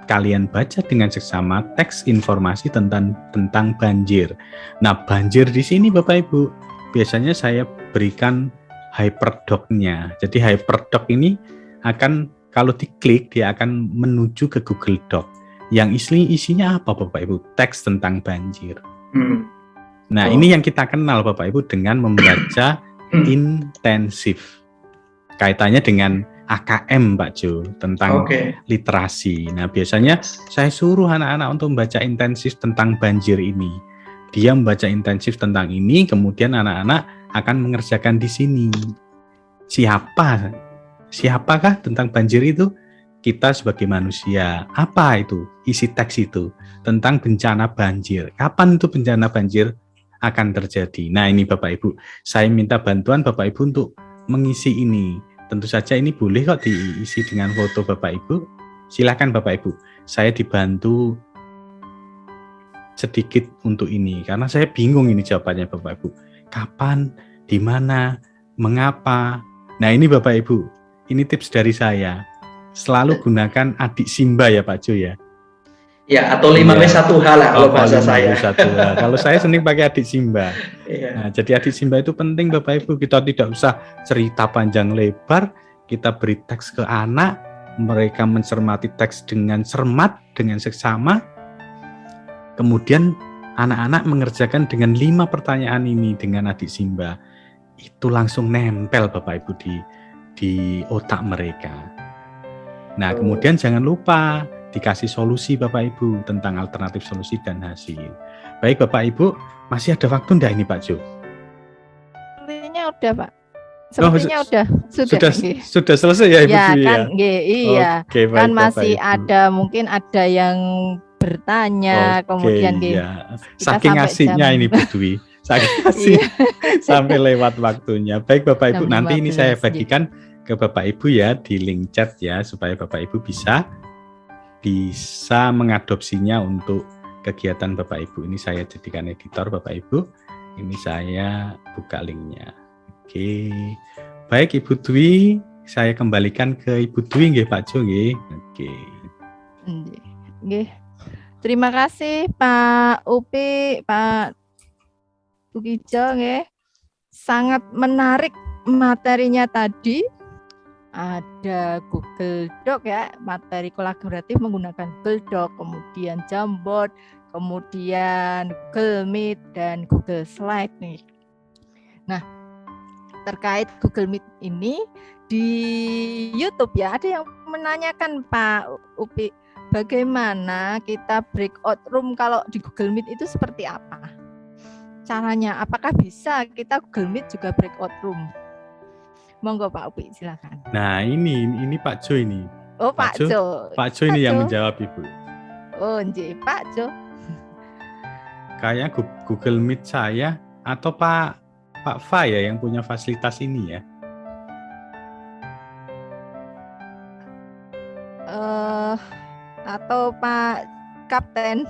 kalian baca dengan seksama teks informasi tentang banjir. Nah, banjir di sini Bapak Ibu, biasanya saya berikan hyperdoc-nya. Jadi hyperdoc ini akan, kalau diklik, dia akan menuju ke Google Doc. Yang isinya apa Bapak Ibu? Teks tentang banjir. Nah, ini yang kita kenal Bapak Ibu dengan membaca intensif. Kaitannya dengan AKM Pak Jo, tentang literasi. Nah, biasanya saya suruh anak-anak untuk membaca intensif tentang banjir ini. Dia membaca intensif tentang ini, kemudian anak-anak akan mengerjakan di sini. Siapakah tentang banjir itu? Kita sebagai manusia. Apa itu isi teks itu? Tentang bencana banjir. Kapan itu bencana banjir akan terjadi? Nah, ini Bapak Ibu, saya minta bantuan Bapak Ibu untuk mengisi ini. Tentu saja ini boleh kok diisi dengan foto Bapak Ibu. Silakan Bapak Ibu. Saya dibantu sedikit untuk ini karena saya bingung ini jawabannya Bapak Ibu. Kapan, di mana, mengapa? Nah, ini Bapak Ibu. Ini tips dari saya. Selalu gunakan adik Simba ya Pak Jo ya. Ya, atau 5W1H lah kalau bahasa saya. 5W1H. Kalau saya sering pakai adik Simba. Nah, jadi adik Simba itu penting Bapak Ibu. Kita tidak usah cerita panjang lebar, kita beri teks ke anak, mereka mencermati teks dengan cermat, dengan seksama. Kemudian anak-anak mengerjakan dengan 5 pertanyaan ini dengan adik Simba. Itu langsung nempel Bapak Ibu di otak mereka. Nah, kemudian jangan lupa dikasih solusi Bapak Ibu tentang alternatif solusi dan hasil. Baik Bapak Ibu, masih ada waktu enggak ini Pak Jo? Sepertinya udah Pak. Sepertinya sudah selesai ya Ibu Dwi kan, ya? Iya. Oke, baik, kan masih ada, mungkin ada yang bertanya, kemudian ya. Saking asiknya ini Bu Dwi. Saking asik sampai lewat waktunya. Baik Bapak Ibu, nanti ini saya bagikan ke Bapak Ibu ya di link chat ya, supaya Bapak Ibu bisa mengadopsinya untuk kegiatan Bapak Ibu. Ini saya jadikan editor Bapak Ibu. Ini saya buka linknya. Oke. Baik Ibu Dwi, saya kembalikan ke Ibu Dwi nggih Pak Jo nggih. Oke. Nggih. Terima kasih Pak Upi, Pak Tukijo nggih. Sangat menarik materinya tadi. Ada Google Doc ya, materi kolaboratif menggunakan Google Doc, kemudian Jamboard, kemudian Google Meet dan Google Slide nih. Nah, terkait Google Meet ini di YouTube ya, ada yang menanyakan Pak Upi, bagaimana kita breakout room kalau di Google Meet itu seperti apa? Caranya, apakah bisa kita Google Meet juga breakout room? Monggo Pak Upi, silakan. Nah, ini Pak Jo ini. Oh, Pak Jo. Pak Jo ini yang menjawab Ibu. Oh, nggih, Pak Jo. Kayak Google Meet saya atau Pak Fa ya yang punya fasilitas ini ya. Atau Pak Kapten.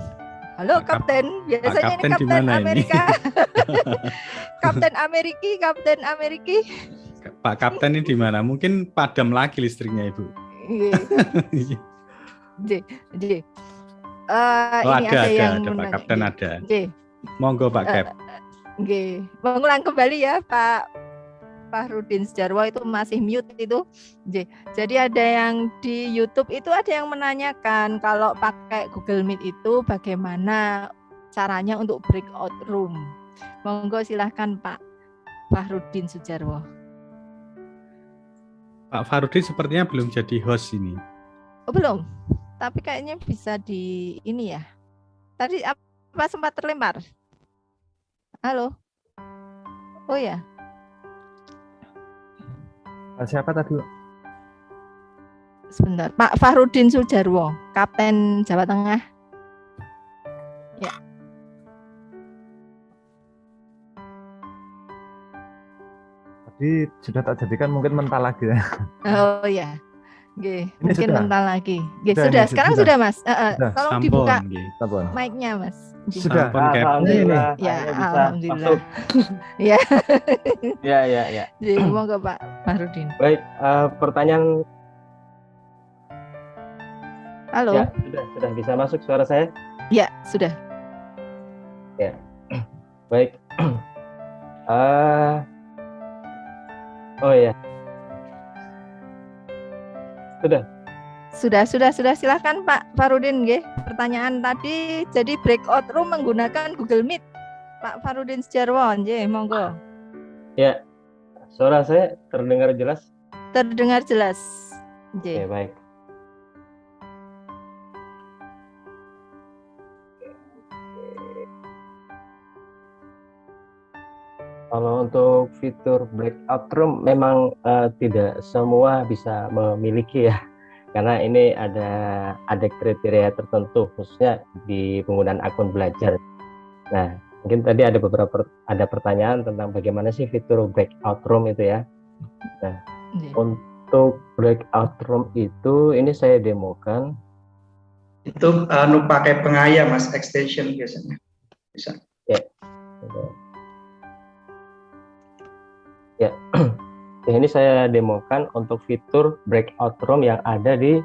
Halo Kapten, biasanya Kapten ini Kapten Amerika. Kapten Amerika. Pak Kapten ini di mana? Mungkin padam lagi listriknya Ibu. Jadi, ini ada Pak Kapten ada. Monggo Pak Kap. Mengulang kembali ya Pak Fahrudin Sujarwo, itu masih mute itu. Jadi ada yang di YouTube itu ada yang menanyakan kalau pakai Google Meet itu bagaimana caranya untuk breakout room. Monggo silahkan Pak Fahrudin Sujarwo. Pak Fahrudin sepertinya belum jadi host ini. Oh, belum. Tapi kayaknya bisa di ini ya. Tadi apa sempat terlempar? Halo. Oh ya. Siapa tadi? Sebentar, Pak Fahrudin Sujarwo, Kapten Jawa Tengah. Ya. Tadi sudah tak jadikan mungkin mental lagi ya. Oh ya. Oke, Ini mungkin sudah? mental lagi. Oke, Sudah, sudah. ini Sekarang sudah. sudah, Mas. Sudah. Tolong Sampun, dibuka nggih. Sampun. mic-nya, Mas. Sudah. Sampun, Cap. Alhamdulillah, Ya, akhirnya bisa alhamdulillah. masuk. Ya. Ya. Jadi monggo Pak Fahrudin. Baik, pertanyaan Halo. ya sudah bisa masuk suara saya. Ya, sudah. Baik. Oh ya. Sudah. Sudah. Silakan Pak Fahrudin, nggih. Pertanyaan tadi, jadi breakout room menggunakan Google Meet. Pak Fahrudin Sujarwo, nggih, monggo. Ya. Suara saya terdengar jelas? Terdengar jelas. Oke, Nggih. baik. Kalau untuk fitur breakout room memang tidak semua bisa memiliki ya, karena ini ada kriteria tertentu khususnya di penggunaan akun belajar. Nah, mungkin tadi ada pertanyaan tentang bagaimana sih fitur breakout room itu ya. Nah, Nggih. untuk breakout room itu ini saya demokan. Itu pakai pengaya Mas, extension biasanya. Bisa. Ya, ini saya demokan untuk fitur breakout room yang ada di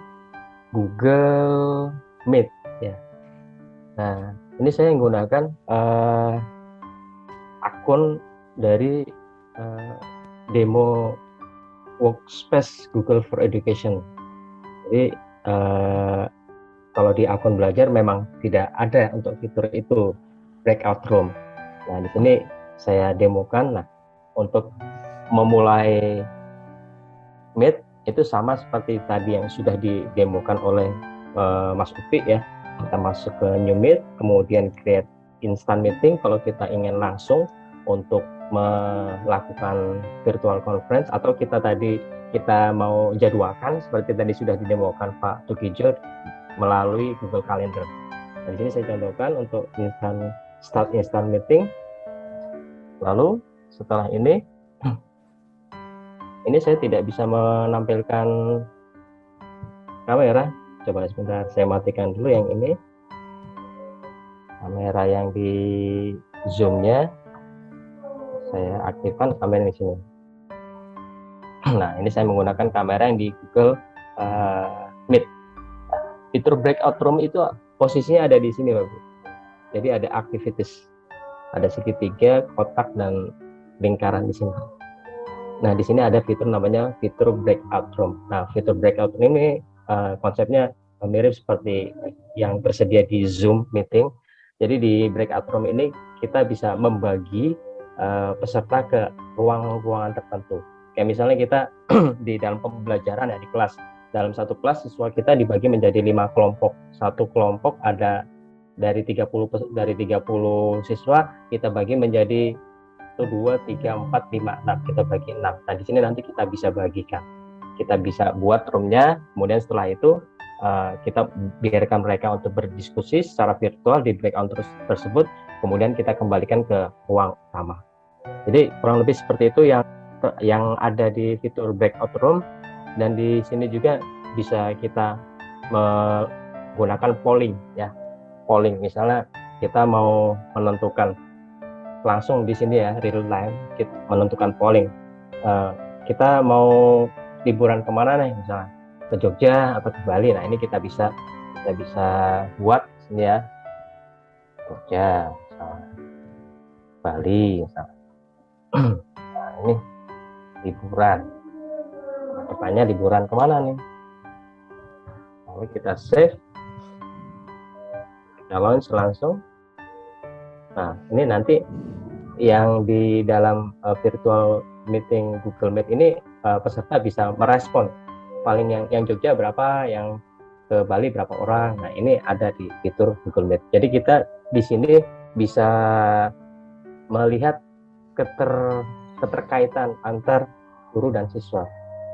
Google Meet ya. Nah, ini saya menggunakan akun dari demo workspace Google for Education. Jadi kalau di akun belajar memang tidak ada untuk fitur itu breakout room. Nah, di sini saya demokan. Nah, untuk memulai Meet itu sama seperti tadi yang sudah didemokan oleh Mas Upi ya. Kita masuk ke New Meet, kemudian create instant meeting kalau kita ingin langsung untuk melakukan virtual conference, atau kita mau jadwalkan seperti tadi sudah didemokan Pak Tukijo melalui Google Calendar. Nah, di sini saya contohkan untuk start instant meeting. Lalu setelah ini saya tidak bisa menampilkan kamera. Coba sebentar, saya matikan dulu yang ini. Kamera yang di zoom-nya saya aktifkan kamera di sini. Nah, ini saya menggunakan kamera yang di Google Meet. Fitur breakout room itu posisinya ada di sini, Bapak. Jadi ada activities. Ada segitiga, kotak, dan lingkaran di sini. Nah, di sini ada fitur namanya fitur breakout room. Nah, fitur breakout room ini konsepnya mirip seperti yang tersedia di Zoom meeting. Jadi di breakout room ini kita bisa membagi peserta ke ruang-ruangan tertentu. Kayak misalnya kita di dalam pembelajaran ya, di kelas. Dalam satu kelas siswa kita dibagi menjadi 5 kelompok. Satu kelompok ada dari 30 siswa, kita bagi menjadi 1, 2, 3, 4, 5, 6. Kita bagi 6. Nah, di sini nanti kita bisa bagikan. Kita bisa buat roomnya, kemudian setelah itu kita biarkan mereka untuk berdiskusi secara virtual di breakout tersebut, kemudian kita kembalikan ke ruang utama. Jadi kurang lebih seperti itu yang ada di fitur breakout room. Dan di sini juga bisa kita menggunakan polling ya. Polling, misalnya kita mau menentukan langsung di sini ya, real time, kita menentukan polling. Kita mau liburan kemana nih, misalnya ke Jogja atau ke Bali. Nah, ini kita bisa buat sini ya, Jogja, misalnya Bali, misalnya. Nah, ini liburan. Pertanyaan liburan kemana nih? Lalu kita save, kita launch langsung. Nah, ini nanti yang di dalam virtual meeting Google Meet ini peserta bisa merespon. Paling yang Jogja berapa, yang ke Bali berapa orang. Nah, ini ada di fitur Google Meet. Jadi kita di sini bisa melihat keterkaitan antar guru dan siswa.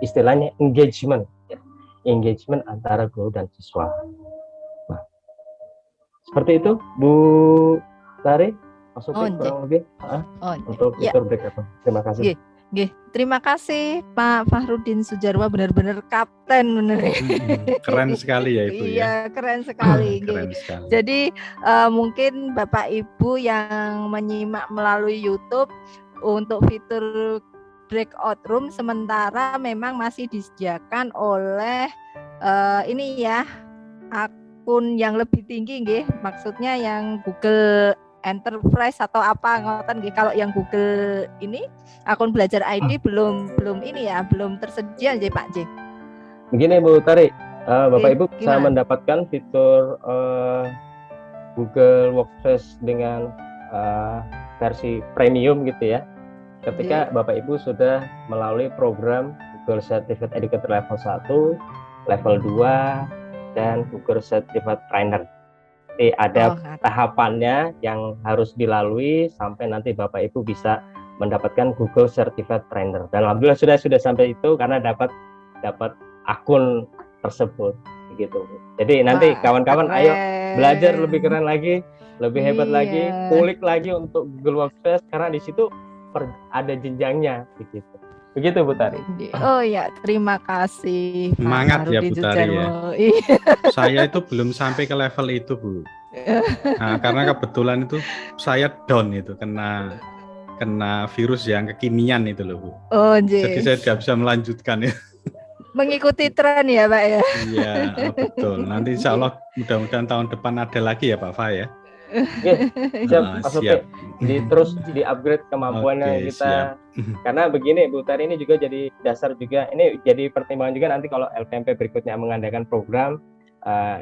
istilahnya engagement, ya. Engagement antara guru dan siswa. Nah, seperti itu, Bu Tari, Mas Upi, kurang lebih untuk fitur breakout. Terima kasih. Terima kasih Pak Fahrudin Sujarwo, benar-benar kapten benar. Keren sekali ya Ibu ya. Iya, keren sekali. Keren sekali. Jadi mungkin Bapak Ibu yang menyimak melalui YouTube untuk fitur breakout room sementara memang masih disediakan oleh ini ya, akun yang lebih tinggi nggih, maksudnya yang Google Enterprise atau apa ngoten nggih. Kalau yang Google ini akun belajar ID belum ini ya, belum tersedia nggih Pak J. Begini Bu Tari, Bapak Ibu bisa mendapatkan fitur Google Workspace dengan versi premium gitu ya. Ketika Bapak Ibu sudah melalui program Google Certified Educator level 1, level 2, dan Google Certified Trainer. Jadi ada tahapannya yang harus dilalui sampai nanti Bapak Ibu bisa mendapatkan Google Certified Trainer. Dan alhamdulillah sudah sampai itu karena dapat akun tersebut gitu. Jadi nanti kawan-kawan ayo belajar lebih keren lagi, lebih hebat lagi, kulik lagi untuk Google Workspace karena di situ ada jenjangnya begitu. Begitu Bu Tari. Oh ya, terima kasih. Semangat ya Bu Tari ya. Saya itu belum sampai ke level itu Bu. Nah, karena kebetulan itu saya down itu kena virus yang kekinian itu loh Bu. Jadi saya tidak bisa melanjutkan ya. Mengikuti tren ya Pak ya. Iya betul. Nanti insya Allah mudah-mudahan tahun depan ada lagi ya Pak Fa ya. Siap. Terus di-upgrade kemampuannya kita. Karena begini Bu Tari, ini juga jadi dasar juga, ini jadi pertimbangan juga nanti kalau LPMP berikutnya mengadakan program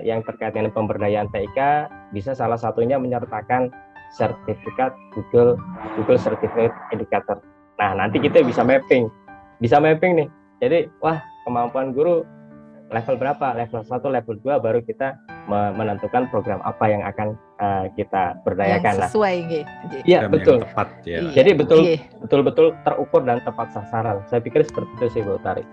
yang terkait dengan pemberdayaan TIK, bisa salah satunya menyertakan sertifikat Google Certified Educator. Nah nanti kita bisa mapping nih. Jadi kemampuan guru level berapa, level 1, level 2, baru kita menentukan program apa yang akan kita berdayakan. Yang sesuai gitu. Iya, betul. Tepat, ya. Jadi betul-betul terukur dan tepat sasaran. Saya pikir seperti itu sih Bu Tari.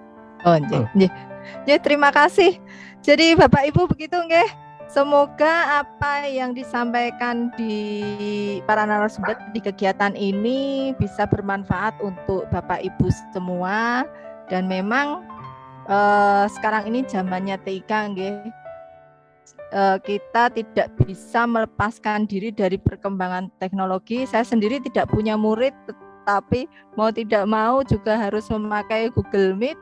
Ya, terima kasih. Jadi Bapak Ibu begitu nggih. Semoga apa yang disampaikan di para narasumber di kegiatan ini bisa bermanfaat untuk Bapak Ibu semua, dan memang sekarang ini zamannya TIK nggih. Kita tidak bisa melepaskan diri dari perkembangan teknologi. Saya sendiri tidak punya murid, tetapi mau tidak mau juga harus memakai Google Meet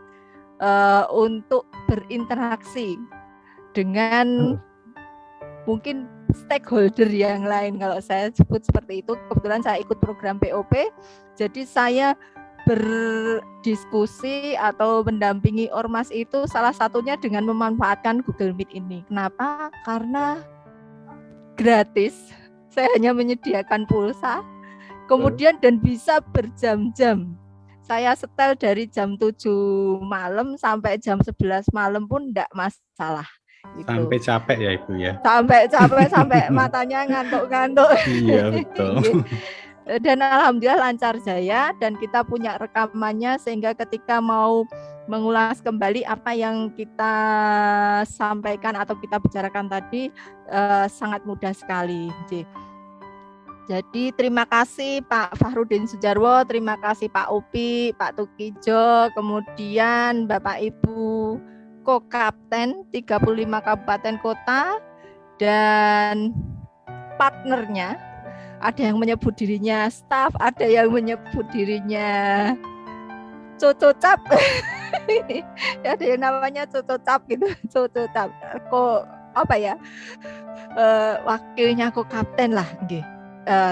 untuk berinteraksi dengan mungkin stakeholder yang lain. Kalau saya sebut seperti itu, kebetulan saya ikut program POP, jadi saya berdiskusi atau mendampingi ormas itu salah satunya dengan memanfaatkan Google Meet ini. Kenapa? Karena gratis. Saya hanya menyediakan pulsa, kemudian dan bisa berjam-jam. Saya setel dari jam 7 malam sampai jam 11 malam pun enggak masalah. Gitu. Sampai capek ya Ibu ya. Sampai capek, sampai matanya ngantuk-ngantuk. Iya betul. Dan alhamdulillah lancar jaya, dan kita punya rekamannya sehingga ketika mau mengulas kembali apa yang kita sampaikan atau kita bicarakan tadi sangat mudah sekali. Jadi terima kasih Pak Fahrudin Sujarwo, terima kasih Pak Upi, Pak Tukijo, kemudian Bapak Ibu Ko-Kapten 35 kabupaten kota dan partnernya. Ada yang menyebut dirinya staf, ada yang menyebut dirinya cococap. Ada yang namanya cococap gitu, cococap. Kok apa ya? Wakilnya Ko-Kapten lah, nggih.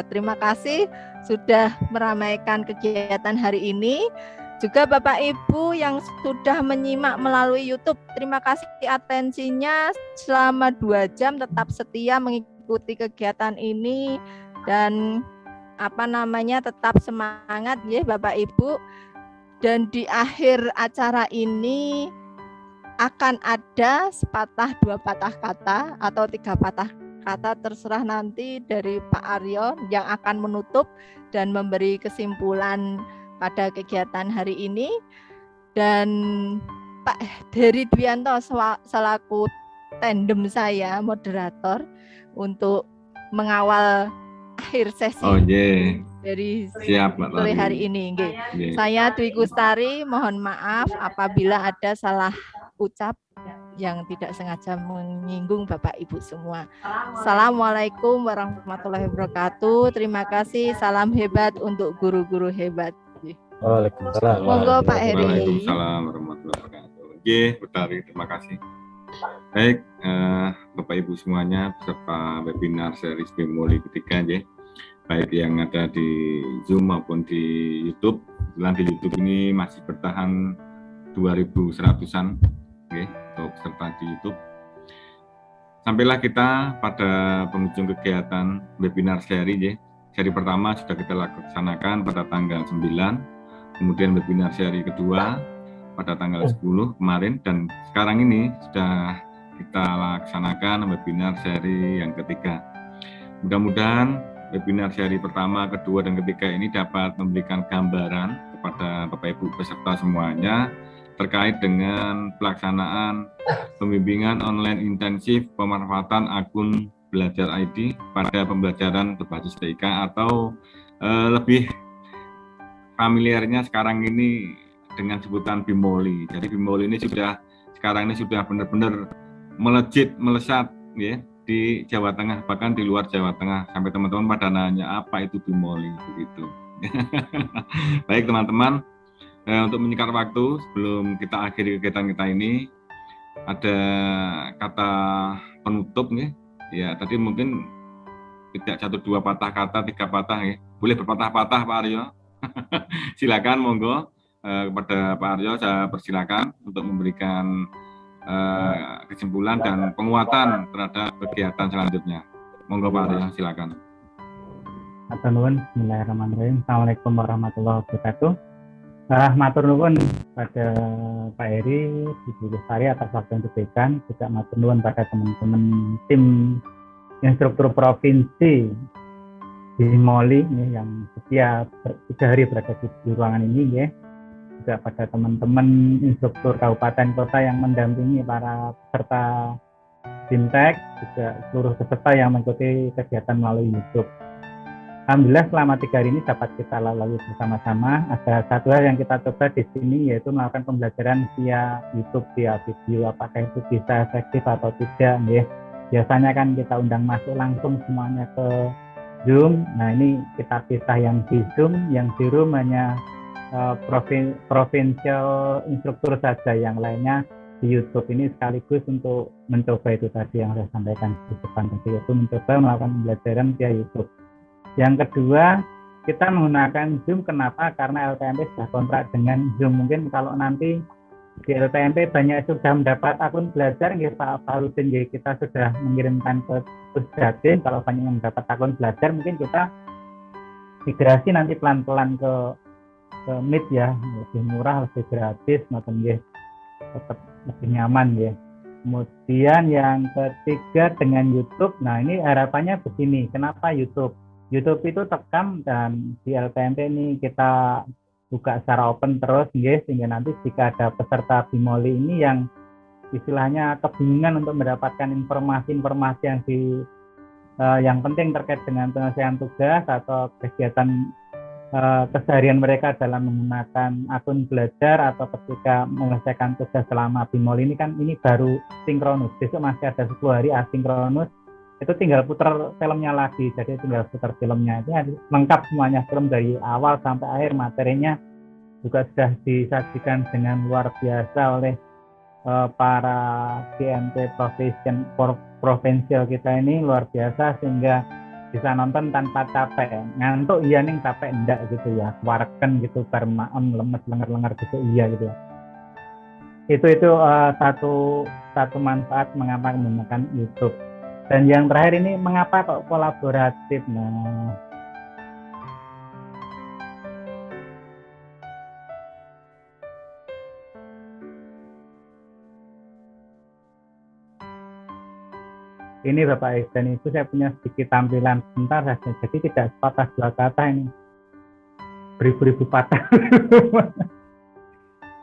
Terima kasih sudah meramaikan kegiatan hari ini. Juga Bapak Ibu yang sudah menyimak melalui YouTube, terima kasih atensinya selama 2 jam tetap setia mengikuti kegiatan ini. Dan tetap semangat ya Bapak Ibu. Dan di akhir acara ini akan ada sepatah 2 patah kata atau 3 patah kata, terserah nanti dari Pak Aryo yang akan menutup dan memberi kesimpulan pada kegiatan hari ini. dan Pak Heri Dwianto selaku tandem saya moderator untuk mengawal akhir sesi dari siap Mbak sore Tari. hari ini. Saya Dwi Kustari, mohon maaf apabila ada salah ucap yang tidak sengaja menyinggung Bapak Ibu semua. Assalamualaikum warahmatullahi wabarakatuh. Terima kasih. Salam hebat untuk guru-guru hebat. Waalaikumsalam. Monggo Pak Heri. Waalaikumsalam warahmatullahi wabarakatuh. Oke, Betari, terima kasih. Baik, Bapak Ibu semuanya peserta webinar series Bimoli ketiga ya. Baik yang ada di Zoom maupun di YouTube. Kebetulan di YouTube ini masih bertahan 2.100-an untuk peserta di YouTube. Sampailah kita pada penghujung kegiatan webinar seri ya. Seri pertama sudah kita laksanakan pada tanggal 9, kemudian webinar seri kedua pada tanggal 10 kemarin, dan sekarang ini sudah kita laksanakan webinar seri yang ketiga. Mudah-mudahan webinar seri pertama, kedua, dan ketiga ini dapat memberikan gambaran kepada Bapak Ibu peserta semuanya terkait dengan pelaksanaan pembimbingan online intensif pemanfaatan akun Belajar ID pada pembelajaran berbasis TIK atau lebih familiarnya sekarang ini dengan sebutan Bimoli. Jadi Bimoli ini sekarang ini sudah benar-benar melesat ya di Jawa Tengah, bahkan di luar Jawa Tengah, sampai teman-teman pada nanya apa itu Bimoli begitu. Baik teman-teman, untuk menyingkat waktu sebelum kita akhiri kegiatan kita ini, ada kata penutup nih. Ya, tadi mungkin tidak 1, 2 patah kata, 3 patah ya. Boleh berpatah-patah Pak Aryo. Silakan monggo kepada Pak Aryo saya persilakan untuk memberikan kesimpulan dan penguatan terhadap kegiatan selanjutnya. Monggo Pak Aryo, silakan. Matur nuwun. Bismillahirrahmanirrahim. Assalamualaikum warahmatullahi wabarakatuh. Matur nuwun pada Pak Heri, Ibu Lestari atas waktu yang diberikan. Juga matur nuwun pada teman-teman tim instruktur provinsi Bimoli yang setiap 3 hari berada di ruangan ini ya. Juga pada teman-teman instruktur kabupaten kota yang mendampingi para peserta Bimtek, juga seluruh peserta yang mengikuti kegiatan melalui YouTube. Alhamdulillah selama 3 hari ini dapat kita lalui bersama-sama. Ada satu hal yang kita coba di sini, yaitu melakukan pembelajaran via YouTube, via video. Apakah itu bisa efektif atau tidak ya. Biasanya kan kita undang masuk langsung semuanya ke Zoom. Nah ini kita pisah yang di Zoom, yang di room hanya provincial instruktur saja, yang lainnya di YouTube. Ini sekaligus untuk mencoba itu tadi yang saya sampaikan di depan tadi, yaitu mencoba melakukan pembelajaran via YouTube. Yang kedua, kita menggunakan Zoom. Kenapa? Karena LPMP sudah kontrak dengan Zoom. Mungkin kalau nanti di LPMP banyak sudah mendapat akun belajar, Pak Farudin, kita sudah mengirimkan ke Pusdatin. Kalau banyak yang mendapat akun belajar, mungkin kita migrasi nanti pelan-pelan ke Meet ya, lebih murah, lebih gratis, tetap lebih nyaman ya. Kemudian yang ketiga dengan YouTube. Nah ini harapannya begini. Kenapa YouTube? YouTube itu tekam, dan di LPMP ini kita buka secara open terus, sehingga nanti jika ada peserta Bimoli ini yang istilahnya kebingungan untuk mendapatkan informasi-informasi yang penting terkait dengan penyelesaian tugas atau kegiatan keseharian mereka dalam menggunakan akun belajar atau ketika menyelesaikan tugas selama Bimoli ini kan ini baru sinkronus. Besok masih ada 10 hari asinkronus. Itu tinggal putar filmnya lagi, jadi tinggal putar filmnya itu lengkap semuanya, film dari awal sampai akhir. Materinya juga sudah disajikan dengan luar biasa oleh para GMT provinsial kita ini, luar biasa, sehingga bisa nonton tanpa capek. Ngantuk iya nih, capek enggak gitu ya, warken gitu, bermaem lemes lenger gitu iya gitu ya. Itu satu manfaat mengapa menggunakan YouTube. Dan yang terakhir ini, mengapa kok kolaboratif? Nah, ini Bapak dan Ibu, saya punya sedikit tampilan sebentar saja. Jadi tidak sepatah 2 kata ini, beribu-ribu patah.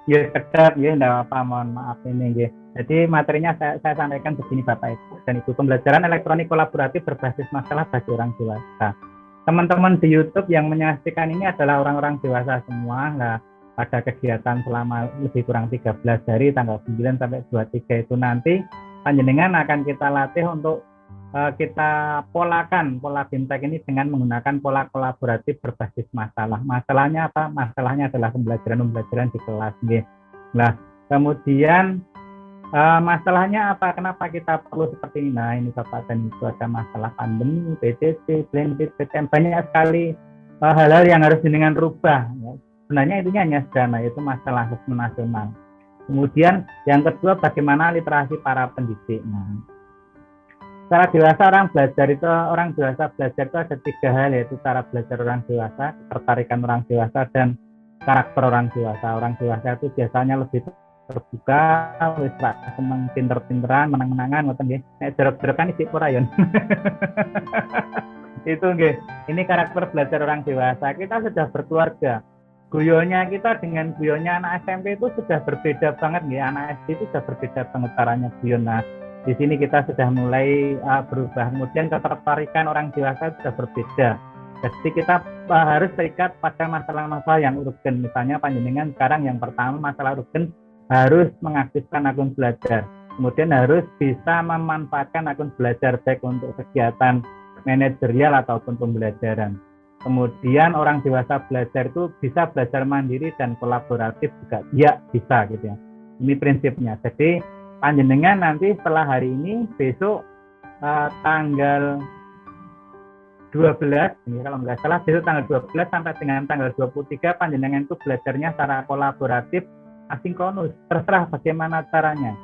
Ya sekedar ya enggak apa, mohon maaf ini nggih. Jadi materinya saya sampaikan begini Bapak Ibu dan Ibu, pembelajaran elektronik kolaboratif berbasis masalah bagi orang dewasa. Teman-teman di YouTube yang menyaksikan ini adalah orang-orang dewasa semua. Nah, pada kegiatan selama lebih kurang 13 hari tanggal 9 sampai 23 itu nanti panjenengan akan kita latih untuk kita polakan pola BIMTEK ini dengan menggunakan pola kolaboratif berbasis masalah. Masalahnya apa? Masalahnya adalah pembelajaran di kelas. Nah, kemudian masalahnya apa? Kenapa kita perlu seperti ini? Nah, ini Bapak dan Ibu, ada masalah pandemi, PJJ, blended, PTM, banyak sekali hal-hal yang harus dengan rubah. Ya. Sebenarnya intinya hanya sederhana, yaitu masalah asesmen nasional. Kemudian yang kedua, bagaimana literasi para pendidik. Nah, cara dewasa orang dewasa belajar itu ada 3 hal, yaitu cara belajar orang dewasa, ketertarikan orang dewasa, dan karakter orang dewasa. Orang dewasa itu biasanya lebih terbuka, wis seneng pinter-pinteran, menang-menangan, ngoten nggih. Nek jerok-jerokan isi purayon. Itu nggih. Ini karakter belajar orang dewasa. Kita sudah berkeluarga. Guyonnya kita dengan guyonnya anak SMP itu sudah berbeda banget nggih. Anak SD itu sudah berbeda banget caranya guyon. Nah, di sini kita sudah mulai berubah. Kemudian ketertarikan orang dewasa sudah berbeda. Jadi kita harus terikat pada masalah-masalah yang urgen. Misalnya panjenengan sekarang yang pertama masalah urgen harus mengaktifkan akun belajar. Kemudian harus bisa memanfaatkan akun belajar baik untuk kegiatan manajerial ataupun pembelajaran. Kemudian orang dewasa belajar itu bisa belajar mandiri dan kolaboratif juga. Ya, bisa gitu ya. Ini prinsipnya. Jadi panjenengan nanti setelah hari ini, besok tanggal 12, ini kalau nggak salah besok tanggal 12 sampai dengan tanggal 23 panjenengan itu belajarnya secara kolaboratif asinkronus. Terserah bagaimana caranya.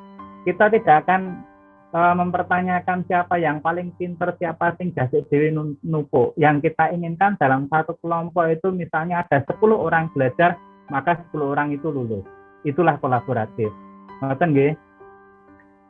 Kita tidak akan mempertanyakan siapa yang paling pinter, siapa sing jasik dewi nupo. Yang kita inginkan dalam satu kelompok itu misalnya ada 10 orang belajar, maka 10 orang itu lulus. Itulah kolaboratif. Ngoten nggih.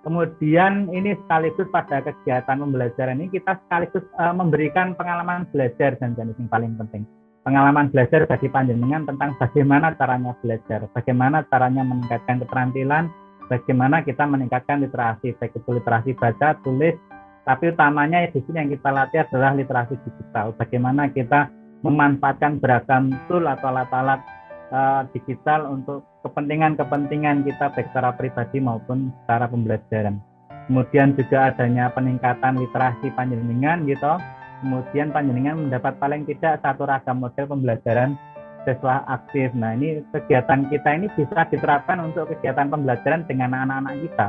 Kemudian ini sekaligus pada kegiatan pembelajaran ini kita sekaligus memberikan pengalaman belajar dan yang paling penting. Pengalaman belajar bagi panjenengan tentang bagaimana caranya belajar, bagaimana caranya meningkatkan keterampilan, bagaimana kita meningkatkan literasi, baik itu literasi baca, tulis, tapi utamanya di sini yang kita latih adalah literasi digital. Bagaimana kita memanfaatkan beragam tool atau alat-alat digital untuk kepentingan-kepentingan kita baik secara pribadi maupun secara pembelajaran. Kemudian juga adanya peningkatan literasi panjenengan gitu. Kemudian panjenengan mendapat paling tidak satu ragam model pembelajaran siswa aktif. Nah, ini kegiatan kita ini bisa diterapkan untuk kegiatan pembelajaran dengan anak-anak kita.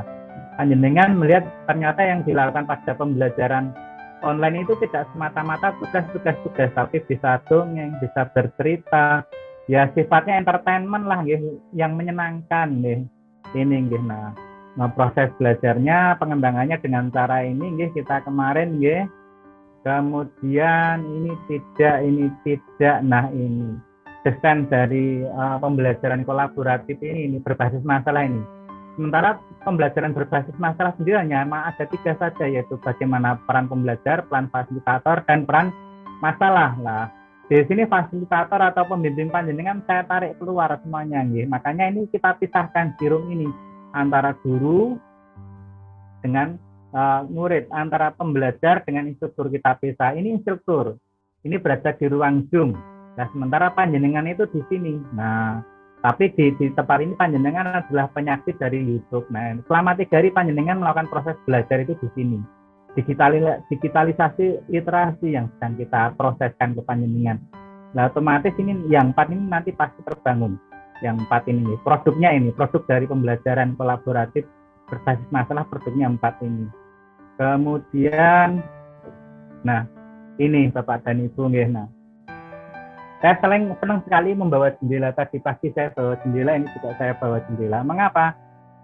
Panjenengan melihat ternyata yang dilakukan pada pembelajaran online itu tidak semata-mata tugas, tapi bisa dongeng, bisa bercerita, ya sifatnya entertainment lah, yang menyenangkan, ini, nah proses belajarnya, pengembangannya dengan cara ini, kita kemarin, kemudian ini tidak, nah ini. Desain dari pembelajaran kolaboratif ini berbasis masalah ini. Sementara pembelajaran berbasis masalah sendiri hanya ada 3 saja, yaitu bagaimana peran pembelajar, peran fasilitator, dan peran masalah. Nah, di sini fasilitator atau pembimbing panjenengan saya tarik keluar semuanya. Makanya ini kita pisahkan di room ini antara guru dengan murid, antara pembelajar dengan instruktur kita pisah. Ini instruktur, ini berada di ruang Zoom. Nah, sementara panjenengan itu di sini. Nah, tapi di tempat ini panjenengan adalah penyaksian dari YouTube. Nah, selama 3 hari panjenengan melakukan proses belajar itu di sini. Digitalisasi literasi yang sedang kita proseskan ke panjenengan. Nah, otomatis ini yang 4 ini nanti pasti terbangun. Yang 4 ini, produknya ini, produk dari pembelajaran kolaboratif berbasis masalah, produknya 4 ini. Kemudian, nah, ini Bapak dan Ibu, nah. Saya senang sekali membawa jendela. Tadi pagi saya bawa jendela, ini juga saya bawa jendela. Mengapa?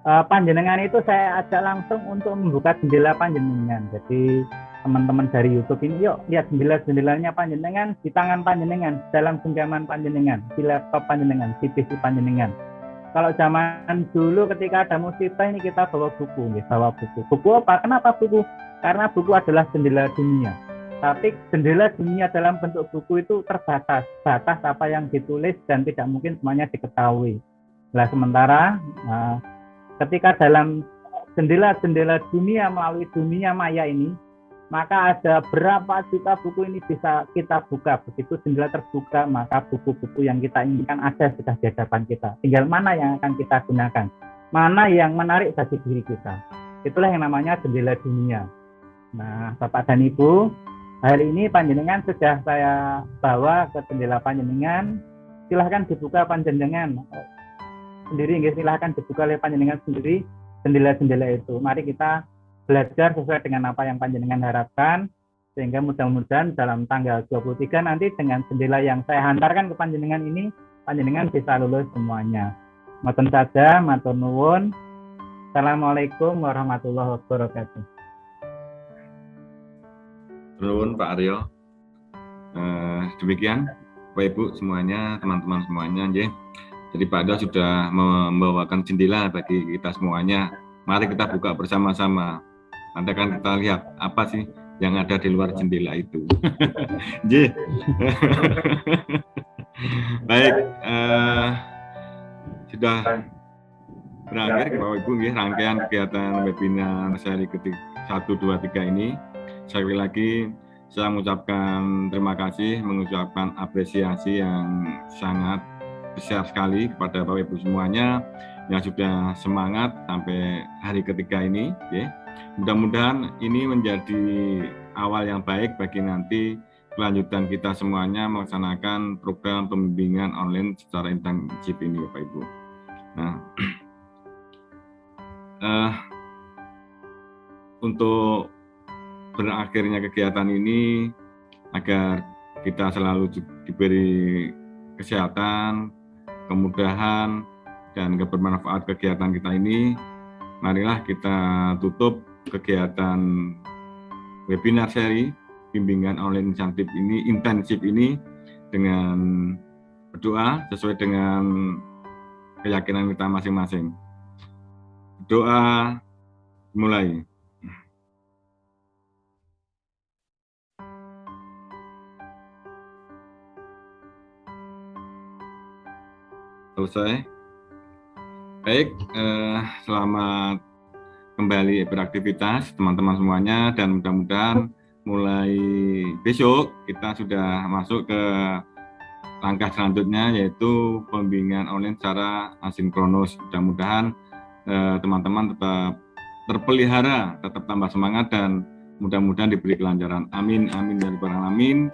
Panjenengan itu saya ajak langsung untuk membuka jendela panjenengan. Jadi teman-teman dari YouTube ini, yuk lihat jendela-jendelanya panjenengan, di tangan panjenengan, dalam genggaman panjenengan, di laptop panjenengan, di PC panjenengan. Kalau zaman dulu ketika ada musibah ini kita bawa buku, bawa buku. Buku apa? Kenapa buku? Karena buku adalah jendela dunia. Tapi jendela dunia dalam bentuk buku itu terbatas, batas apa yang ditulis dan tidak mungkin semuanya diketahui. Nah, sementara ketika dalam jendela-jendela dunia melalui dunia maya ini, maka ada berapa juta buku ini bisa kita buka. Begitu jendela terbuka, maka buku-buku yang kita inginkan ada sudah di hadapan kita. Tinggal mana yang akan kita gunakan, mana yang menarik bagi diri kita. Itulah yang namanya jendela dunia. Nah, Bapak dan Ibu, hari ini panjenengan sudah saya bawa ke jendela panjenengan. Silahkan dibuka panjenengan sendiri, silahkan dibuka oleh panjenengan sendiri jendela-jendela itu. Mari kita belajar sesuai dengan apa yang panjenengan harapkan, sehingga mudah-mudahan dalam tanggal 23 nanti dengan jendela yang saya hantarkan ke panjenengan ini, panjenengan bisa lulus semuanya. Matur saja, matur nuwun. Assalamualaikum warahmatullahi wabarakatuh. Nuwun Pak Aryo. Demikian Bapak Ibu semuanya, teman-teman semuanya, nggih. Jadi Pak Aryo sudah membawakan jendela bagi kita semuanya. Mari kita buka bersama-sama. Nanti akan kita lihat apa sih yang ada di luar jendela itu. Nggih. Baik, sudah berakhir Bapak Ibu nggih rangkaian kegiatan webinar seri ketik 1, 2, 3 ini. Sekali lagi saya mengucapkan terima kasih, mengucapkan apresiasi yang sangat besar sekali kepada Bapak Ibu semuanya yang sudah semangat sampai hari ketiga ini. Ya. Mudah-mudahan ini menjadi awal yang baik bagi nanti kelanjutan kita semuanya melaksanakan program pembimbingan online secara intensif ini Bapak Ibu. Nah, untuk berakhirnya kegiatan ini agar kita selalu diberi kesehatan, kemudahan, dan kebermanfaat kegiatan kita ini, marilah kita tutup kegiatan webinar seri bimbingan online intensif ini dengan berdoa sesuai dengan keyakinan kita masing-masing. Doa mulai. Selesai. Baik, selamat kembali beraktivitas teman-teman semuanya, dan mudah-mudahan mulai besok kita sudah masuk ke langkah selanjutnya, yaitu pembimbingan online secara asinkronus. Mudah-mudahan teman-teman tetap terpelihara, tetap tambah semangat, dan mudah-mudahan diberi kelancaran. Amin, amin, ya rabbal alamin.